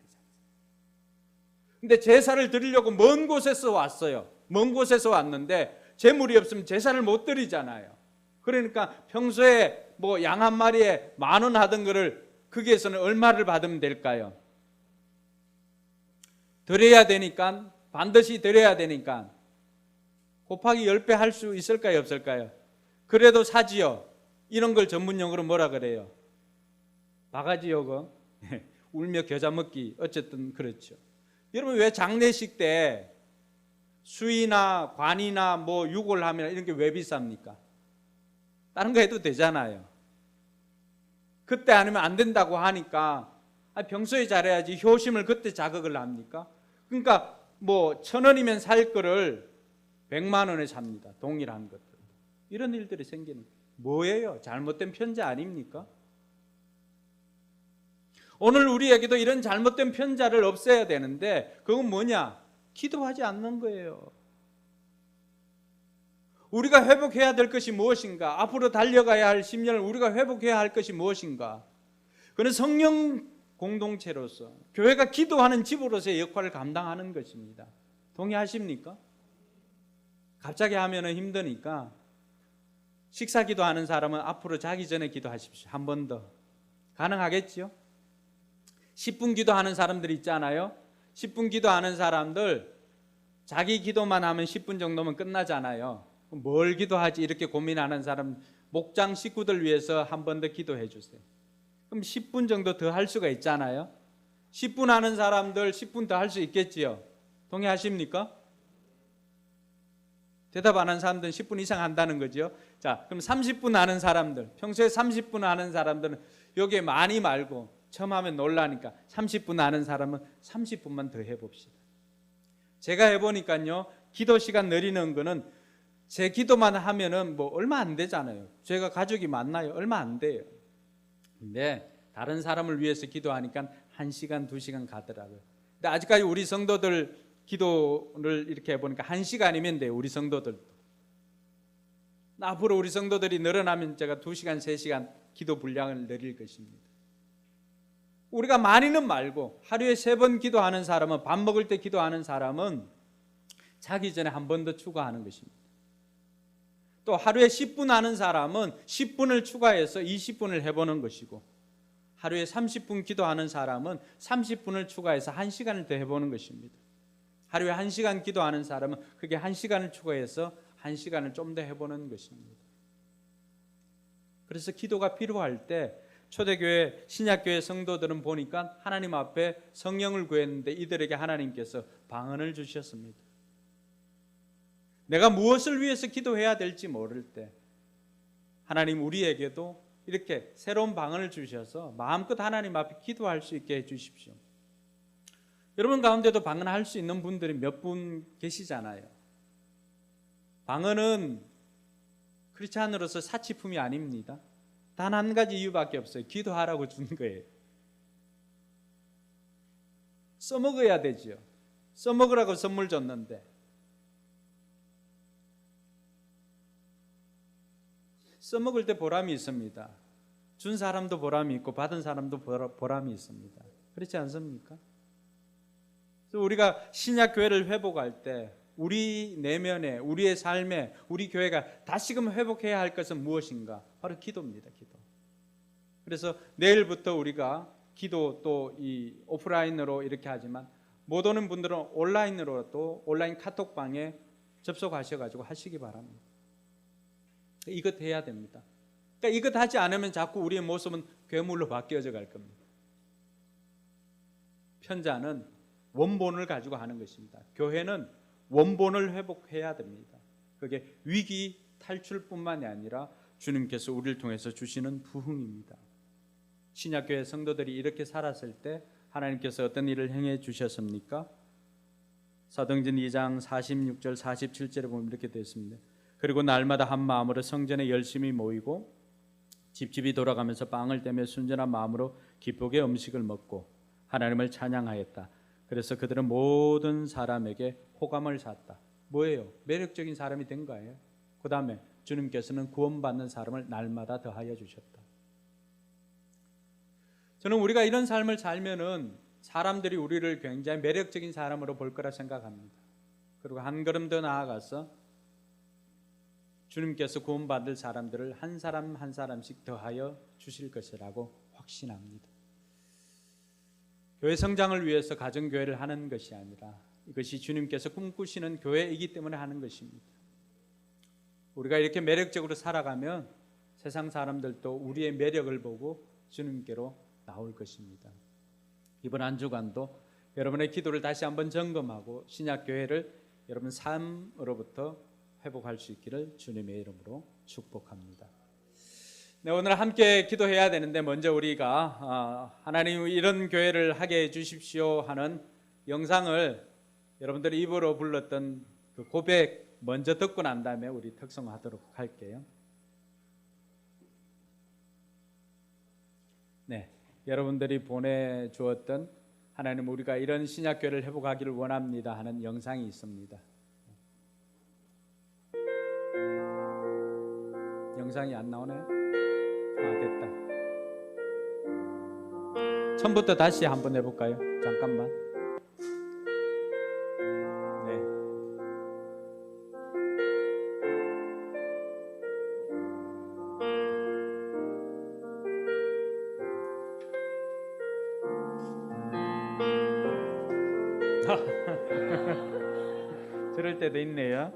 근데 제사를 드리려고 먼 곳에서 왔어요. 먼 곳에서 왔는데 재물이 없으면 제사를 못 드리잖아요. 그러니까 평소에 뭐 양 한 마리에 10,000원 하던 거를 거기에서는 얼마를 받으면 될까요? 드려야 되니까, 반드시 드려야 되니까 곱하기 10배 할 수 있을까요, 없을까요? 그래도 사지요. 이런 걸 전문용어로 뭐라 그래요? 바가지 요금, 울며 겨자 먹기, 어쨌든 그렇죠. 여러분 왜 장례식 때 수의나 관이나 뭐 유골함이나 이런 게 왜 비쌉니까? 다른 거 해도 되잖아요. 그때 아니면 안 된다고 하니까 평소에 잘해야지 효심을 그때 자극을 합니까? 그러니까 뭐 1,000원이면 살 거를 100만 원에 삽니다. 동일한 것들. 이런 일들이 생기는 거예요. 뭐예요? 잘못된 편자 아닙니까? 오늘 우리에게도 이런 잘못된 편자를 없애야 되는데, 그건 뭐냐? 기도하지 않는 거예요. 우리가 회복해야 될 것이 무엇인가? 앞으로 달려가야 할 10년을 우리가 회복해야 할 것이 무엇인가? 그는 성령 공동체로서, 교회가 기도하는 집으로서의 역할을 감당하는 것입니다. 동의하십니까? 갑자기 하면은 힘드니까 식사 기도하는 사람은 앞으로 자기 전에 기도하십시오. 한 번 더. 가능하겠지요? 10분 기도하는 사람들 있잖아요. 10분 기도하는 사람들 자기 기도만 하면 10분 정도면 끝나잖아요. 뭘 기도하지 이렇게 고민하는 사람, 목장 식구들 위해서 한 번 더 기도해 주세요. 그럼 10분 정도 더 할 수가 있잖아요. 10분 하는 사람들 10분 더 할 수 있겠지요? 동의하십니까? 대답 안 하는 사람들은 10분 이상 한다는 거죠. 자, 그럼 30분 하는 사람들, 평소에 30분 하는 사람들은 여기에 많이 말고 처음 하면 놀라니까 30분 하는 사람은 30분만 더 해봅시다. 제가 해보니까요, 기도 시간 늘리는 거는 제 기도만 하면은 뭐 얼마 안 되잖아요. 제가 가족이 많나요? 얼마 안 돼요. 근데 다른 사람을 위해서 기도하니까 1시간, 2시간 가더라고요. 근데 아직까지 우리 성도들 기도를 이렇게 해보니까 1시간이면 돼요. 우리 성도들도. 앞으로 우리 성도들이 늘어나면 제가 2시간, 3시간 기도 분량을 늘릴 것입니다. 우리가 많이는 말고 하루에 3번 기도하는 사람은, 밥 먹을 때 기도하는 사람은 자기 전에 한 번 더 추가하는 것입니다. 또 하루에 10분 하는 사람은 10분을 추가해서 20분을 해보는 것이고, 하루에 30분 기도하는 사람은 30분을 추가해서 1시간을 더 해보는 것입니다. 하루에 1시간 기도하는 사람은 그게 1시간을 추가해서 1시간을 좀 더 해보는 것입니다. 그래서 기도가 필요할 때 초대교회, 신약교회 성도들은 보니까 하나님 앞에 성령을 구했는데 이들에게 하나님께서 방언을 주셨습니다. 내가 무엇을 위해서 기도해야 될지 모를 때 하나님 우리에게도 이렇게 새로운 방언을 주셔서 마음껏 하나님 앞에 기도할 수 있게 해주십시오. 여러분 가운데도 방언할 수 있는 분들이 몇 분 계시잖아요. 방언은 크리스찬으로서 사치품이 아닙니다. 단 한 가지 이유밖에 없어요. 기도하라고 준 거예요. 써먹어야 되죠. 써먹으라고 선물 줬는데 써먹을 때 보람이 있습니다. 준 사람도 보람이 있고 받은 사람도 보람이 있습니다. 그렇지 않습니까? 그래서 우리가 신약 교회를 회복할 때 우리 내면에, 우리의 삶에, 우리 교회가 다시금 회복해야 할 것은 무엇인가? 바로 기도입니다. 기도. 그래서 내일부터 우리가 기도 또 이 오프라인으로 이렇게 하지만 못 오는 분들은 온라인으로도 온라인 카톡방에 접속하셔가지고 하시기 바랍니다. 이것 해야 됩니다. 그러니까 이것 하지 않으면 자꾸 우리의 모습은 괴물로 바뀌어져 갈 겁니다. 편자는 원본을 가지고 하는 것입니다. 교회는 원본을 회복해야 됩니다. 그게 위기 탈출뿐만이 아니라 주님께서 우리를 통해서 주시는 부흥입니다. 신약교회 성도들이 이렇게 살았을 때 하나님께서 어떤 일을 행해 주셨습니까? 사도행전 2장 46절 47절에 보면 이렇게 되어 있습니다. 그리고 날마다 한 마음으로 성전에 열심히 모이고 집집이 돌아가면서 빵을 떼며 순전한 마음으로 기쁘게 음식을 먹고 하나님을 찬양하였다. 그래서 그들은 모든 사람에게 호감을 샀다. 뭐예요? 매력적인 사람이 된 거예요. 그 다음에 주님께서는 구원받는 사람을 날마다 더하여 주셨다. 저는 우리가 이런 삶을 살면은 사람들이 우리를 굉장히 매력적인 사람으로 볼 거라 생각합니다. 그리고 한 걸음 더 나아가서 주님께서 구원받을 사람들을 한 사람 한 사람씩 더하여 주실 것이라고 확신합니다. 교회 성장을 위해서 가정교회를 하는 것이 아니라 이것이 주님께서 꿈꾸시는 교회이기 때문에 하는 것입니다. 우리가 이렇게 매력적으로 살아가면 세상 사람들도 우리의 매력을 보고 주님께로 나올 것입니다. 이번 한 주간도 여러분의 기도를 다시 한번 점검하고 신약교회를 여러분 삶으로부터 회복할 수 있기를 주님의 이름으로 축복합니다. 네, 오늘 함께 기도해야 되는데 먼저 우리가 하나님 이런 교회를 하게 해주십시오 하는 영상을 여러분들이 입으로 불렀던 그 고백 먼저 듣고 난 다음에 우리 특성하도록 할게요. 네, 여러분들이 보내주었던 하나님 우리가 이런 신약교회를 회복하기를 원합니다 하는 영상이 있습니다. 영상이 안 나오네. 됐다. 처음부터 다시 한번 해볼까요? 잠깐만. 네. 저럴 때도 있네요.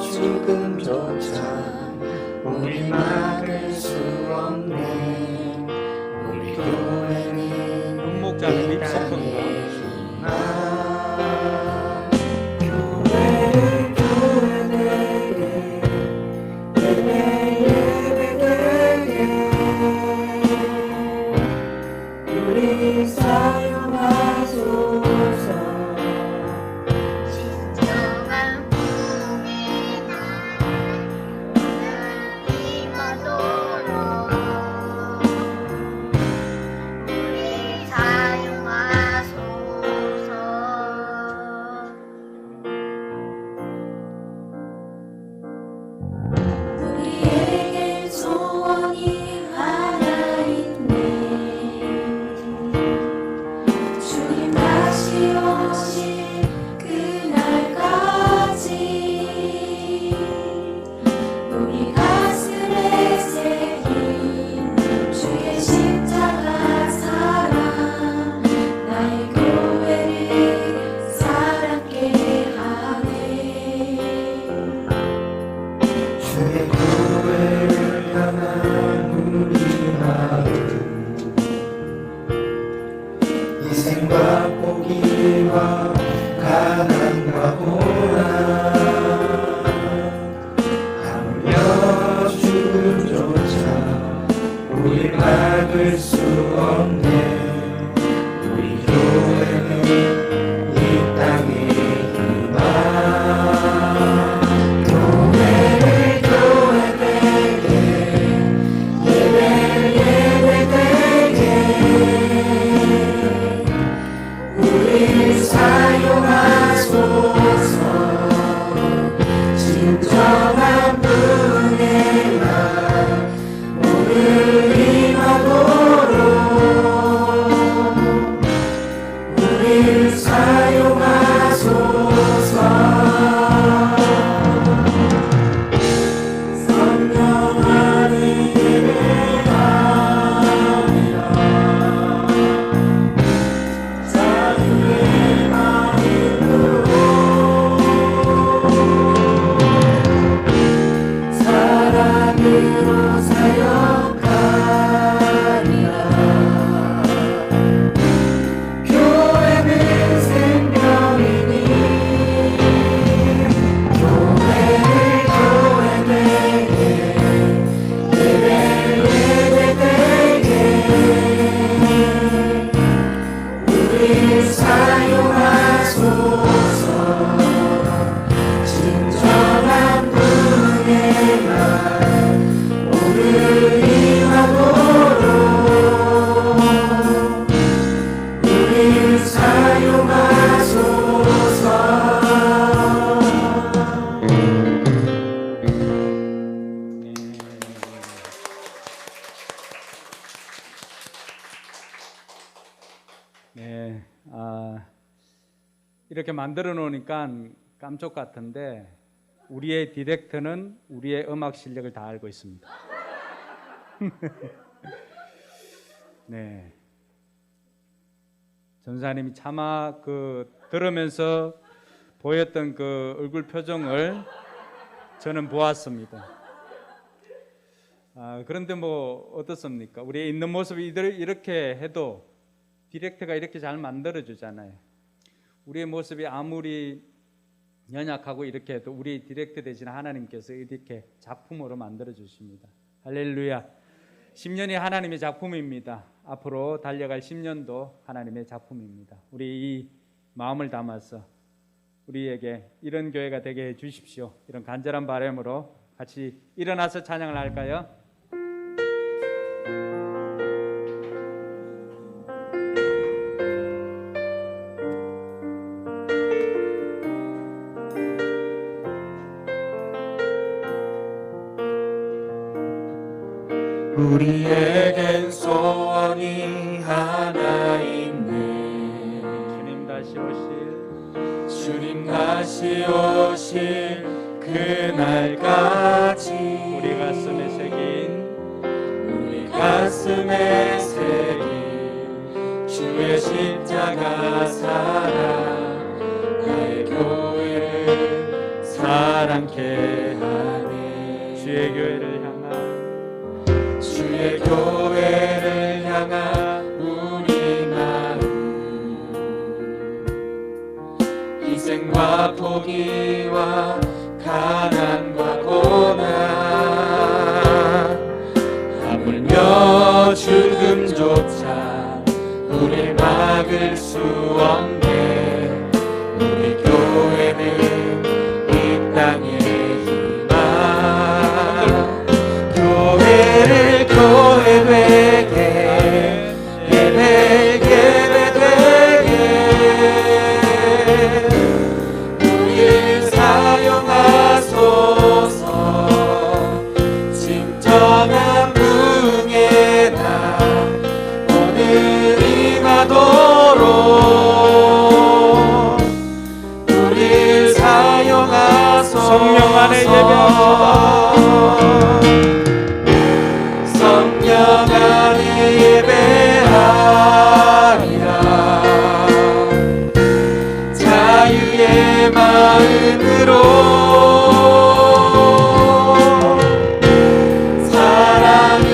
죽음조차 우리 막을 수 없네. 우리 교회는 문목자는 립서프인가? 교회를 교회되게 예배되게 우리 사용하소서. 우리 사용하소서. 우리 막을 수 없네. 우리 교회는 이 땅의 희망. 교회를 교회되게, 예배를 예배되게, 우리를 사용하소서. 진정한 분의 말 오늘 임하도록 우리를 사용하소서. 선명하는 예배하리라. 자유의 마음으로 사랑으로 사역하리라. 교회는 생명이니 교회를 교회되게, 예배를 예배되게, 우리를 사용하소서. 진정한 분의 말 오늘 임하도록 우리를 사용하소서. 네, 이렇게 만들어 놓으니까 깜짝 같은데 우리의 디렉터는 우리의 음악 실력을 다 알고 있습니다. 네, 전사님이 차마 들으면서 보였던 그 얼굴 표정을 저는 보았습니다. 그런데 뭐 어떻습니까? 우리 있는 모습이 이렇게 해도 디렉터가 이렇게 잘 만들어 주잖아요. 우리의 모습이 아무리 연약하고 이렇게 해도 우리 디렉터 되신 하나님께서 이렇게 작품으로 만들어 주십니다. 할렐루야. 10년이 하나님의 작품입니다. 앞으로 달려갈 10년도 하나님의 작품입니다. 우리 이 마음을 담아서 우리에게 이런 교회가 되게 해 주십시오. 이런 간절한 바람으로 같이 일어나서 찬양을 할까요? 우리에겐 소원이 하나 있네. 주님 다시 오실 주님 다시 오실 그날까지 우리 가슴에 새긴 주의 십자가 사랑 나의 교회를 사랑케 하네. 주의 교회를 향한 우리 마음 희생과 포기와 가난과 고난 하물며 죽음조차 우릴 막을 수 없네. 우리 교회는 이 땅의 희망. 교회를 교회되게, 예배되게, 우릴 사용하소서. 진정한 붕의 날 오늘 임하도록 우릴 사용하소서. 성령 안에 예배합시다. 성령 안에 예배하리라. 자유의 마음으로 사랑으로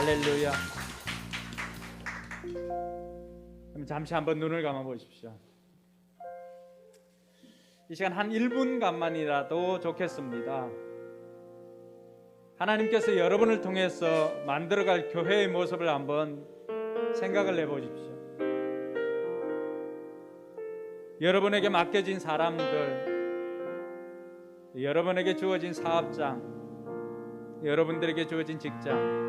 할렐루야. 그럼 잠시 한번 눈을 감아 보십시오. 이 시간 한 1분간만이라도 좋겠습니다. 하나님께서 여러분을 통해서 만들어갈 교회의 모습을 한번 생각을 해보십시오. 여러분에게 맡겨진 사람들, 여러분에게 주어진 사업장, 여러분들에게 주어진 직장,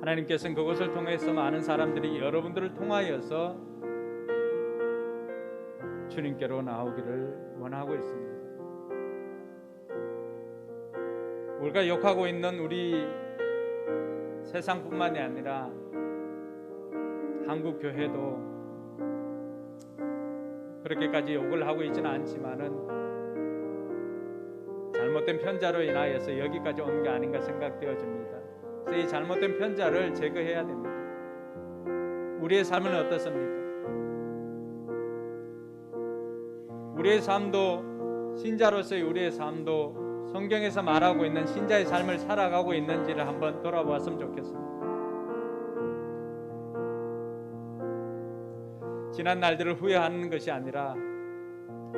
하나님께서는 그것을 통해서 많은 사람들이 여러분들을 통하여서 주님께로 나오기를 원하고 있습니다. 우리가 욕하고 있는 우리 세상뿐만이 아니라 한국 교회도 그렇게까지 욕을 하고 있지는 않지만은 잘못된 편자로 인하여서 여기까지 온 게 아닌가 생각되어집니다. 그래서 이 잘못된 편자를 제거해야 됩니다. 우리의 삶은 어떻습니까? 우리의 삶도, 신자로서의 우리의 삶도 성경에서 말하고 있는 신자의 삶을 살아가고 있는지를 한번 돌아보았으면 좋겠습니다. 지난 날들을 후회하는 것이 아니라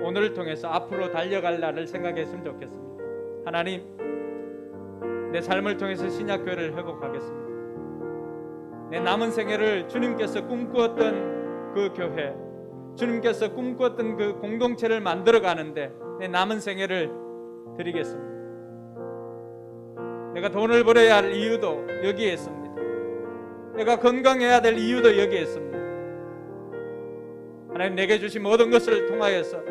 오늘을 통해서 앞으로 달려갈 날을 생각했으면 좋겠습니다. 하나님, 내 삶을 통해서 신약교회를 회복하겠습니다. 내 남은 생애를 주님께서 꿈꾸었던 그 교회, 주님께서 꿈꾸었던 그 공동체를 만들어가는데 내 남은 생애를 드리겠습니다. 내가 돈을 벌어야 할 이유도 여기에 있습니다. 내가 건강해야 될 이유도 여기에 있습니다. 하나님, 내게 주신 모든 것을 통하여서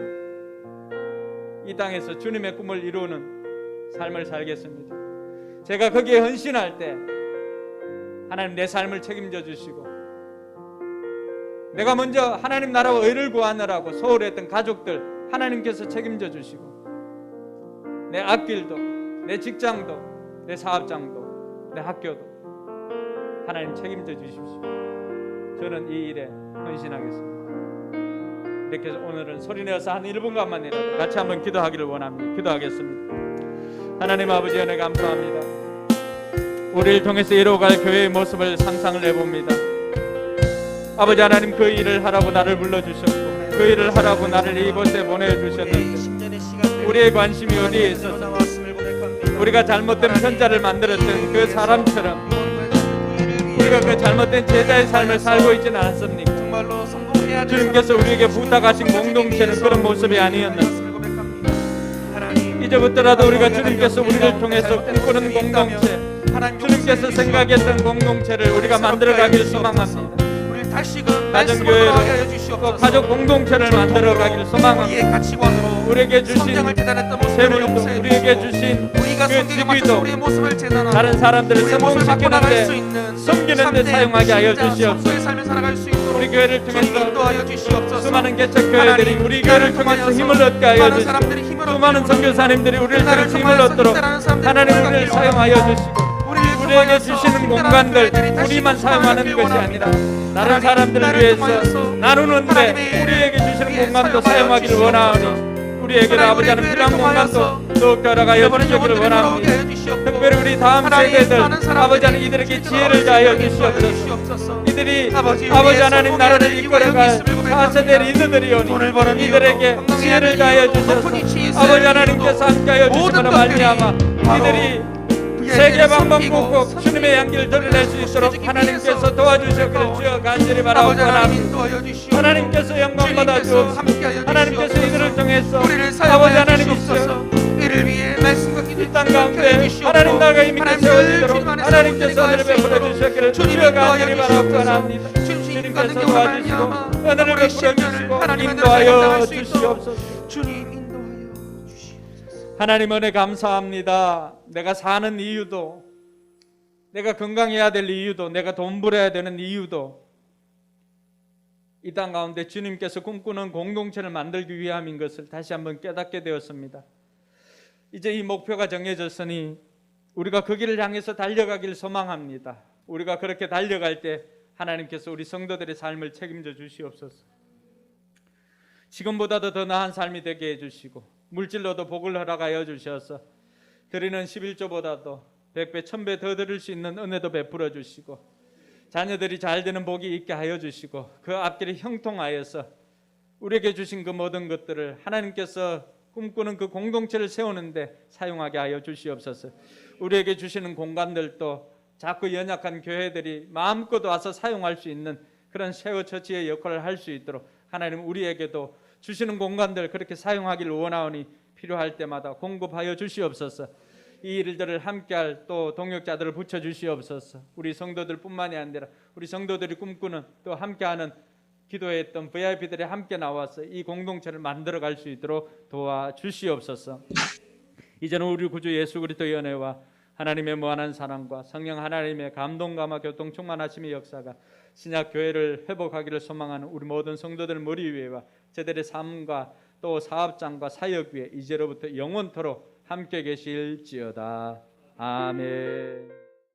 이 땅에서 주님의 꿈을 이루는 삶을 살겠습니다. 제가 거기에 헌신할 때 하나님 내 삶을 책임져 주시고, 내가 먼저 하나님 나라와 의를 구하느라고 소홀했던 가족들 하나님께서 책임져 주시고, 내 앞길도, 내 직장도, 내 사업장도, 내 학교도 하나님 책임져 주십시오. 저는 이 일에 헌신하겠습니다. 이렇게 해서 오늘은 소리내어서 한 1분간만이라도 같이 한번 기도하기를 원합니다. 기도하겠습니다. 하나님 아버지, 은혜 감사합니다. 우리를 통해서 이루어갈 교회의 모습을 상상을 해봅니다. 아버지 하나님, 그 일을 하라고 나를 불러주셨고 그 일을 하라고 나를 이곳에 보내주셨는데 우리의 관심이 어디에 있어서 우리가 잘못된 편자를 만들었던 그 사람처럼 우리가 그 잘못된 제자의 삶을 살고 있지는 않습니까? 주님께서 우리에게 부탁하신 공동체는 그런 모습이 아니었는데, 이제부터라도 우리가 주님께서 우리를 통해서 꿈꾸는 공동체, 주님께서 생각했던 공동체를 우리가 만들어가길 소망합니다. 가정교회로 또 가족 공동체를 만들어가길 소망합니다. 우리에게 주신 재물도, 우리에게 주신 그 직위도 다른 사람들을 성공시키는데, 섬기는데 사용하게 하여 주시옵소서. 우리 교회를 통해서 수많은 개척교회들이 우리 교회를 통해서 힘을 얻게 하여 주시고, 수많은 선교사님들이 우리를 통해서 힘을 얻도록 하나님 우리를 사용하여 주시고, 우리에게 주시는 공간들 우리만 사용하는 것이 아니라 다른 사람들을 위해서 나누는데 우리에게 주시는 공간도 사용하기를 원하오니, 우리에게는 아버지 하나님 필요한 공간도 더욱 열어가여 주시기를 원합니다. 특별히 우리 다음 세대들 아버지 하나님 이들에게 지혜를 다하여 주시옵소서. 이들이 아버지 하나님 나라를 이끌어갈 4세대 리더들이오니 이들에게 지혜를 다하여 주셔서 아버지 하나님께서 함께하여 주심으로 말미암아 이들이 세계 방방곡곡 주님의 향기를 드러낼 수 있도록 하나님께서 도와주시기를 주여 간절히 바라옵고 원합니다. 하나님께서 영광 받아 주옵소서. 하나님께서 이들을 통해서 아버지 하나님께서 이 땅 가운데 하나님 나라가 임하게 세워지도록 하나님께서 은혜를 베풀어 주시기를 주여 간절히 바라옵고 원합니다. 주님께서 도와주시고 은혜를 베풀어 주시고 인도하여 주시옵소서. 하나님 은혜 감사합니다. 내가 사는 이유도, 내가 건강해야 될 이유도, 내가 돈 벌어야 되는 이유도 이 땅 가운데 주님께서 꿈꾸는 공동체를 만들기 위함인 것을 다시 한번 깨닫게 되었습니다. 이제 이 목표가 정해졌으니 우리가 그 길을 향해서 달려가길 소망합니다. 우리가 그렇게 달려갈 때 하나님께서 우리 성도들의 삶을 책임져 주시옵소서. 지금보다도 더 나은 삶이 되게 해주시고 물질로도 복을 허락하여 주셔서 드리는 11조보다도 100배 1000배 더 드릴 수 있는 은혜도 베풀어 주시고 자녀들이 잘 되는 복이 있게 하여 주시고 그 앞길이 형통하여서 우리에게 주신 그 모든 것들을 하나님께서 꿈꾸는 그 공동체를 세우는데 사용하게 하여 주시옵소서. 우리에게 주시는 공간들도 자꾸 연약한 교회들이 마음껏 와서 사용할 수 있는 그런 쉐어 처치의 역할을 할 수 있도록 하나님 우리에게도 주시는 공간들 그렇게 사용하기를 원하오니 필요할 때마다 공급하여 주시옵소서. 이 일들을 함께할 또 동역자들을 붙여 주시옵소서. 우리 성도들뿐만이 아니라 우리 성도들이 꿈꾸는 또 함께하는 기도했던 VIP들이 함께 나와서 이 공동체를 만들어갈 수 있도록 도와주시옵소서. 이제는 우리 구주 예수 그리스도의 은혜와 하나님의 무한한 사랑과 성령 하나님의 감동 감화 교통 충만하심의 역사가 신약 교회를 회복하기를 소망하는 우리 모든 성도들 머리 위에와 저들의 삶과 또 사업장과 사역 위에 이제로부터 영원토록 함께 계실지어다. 아멘.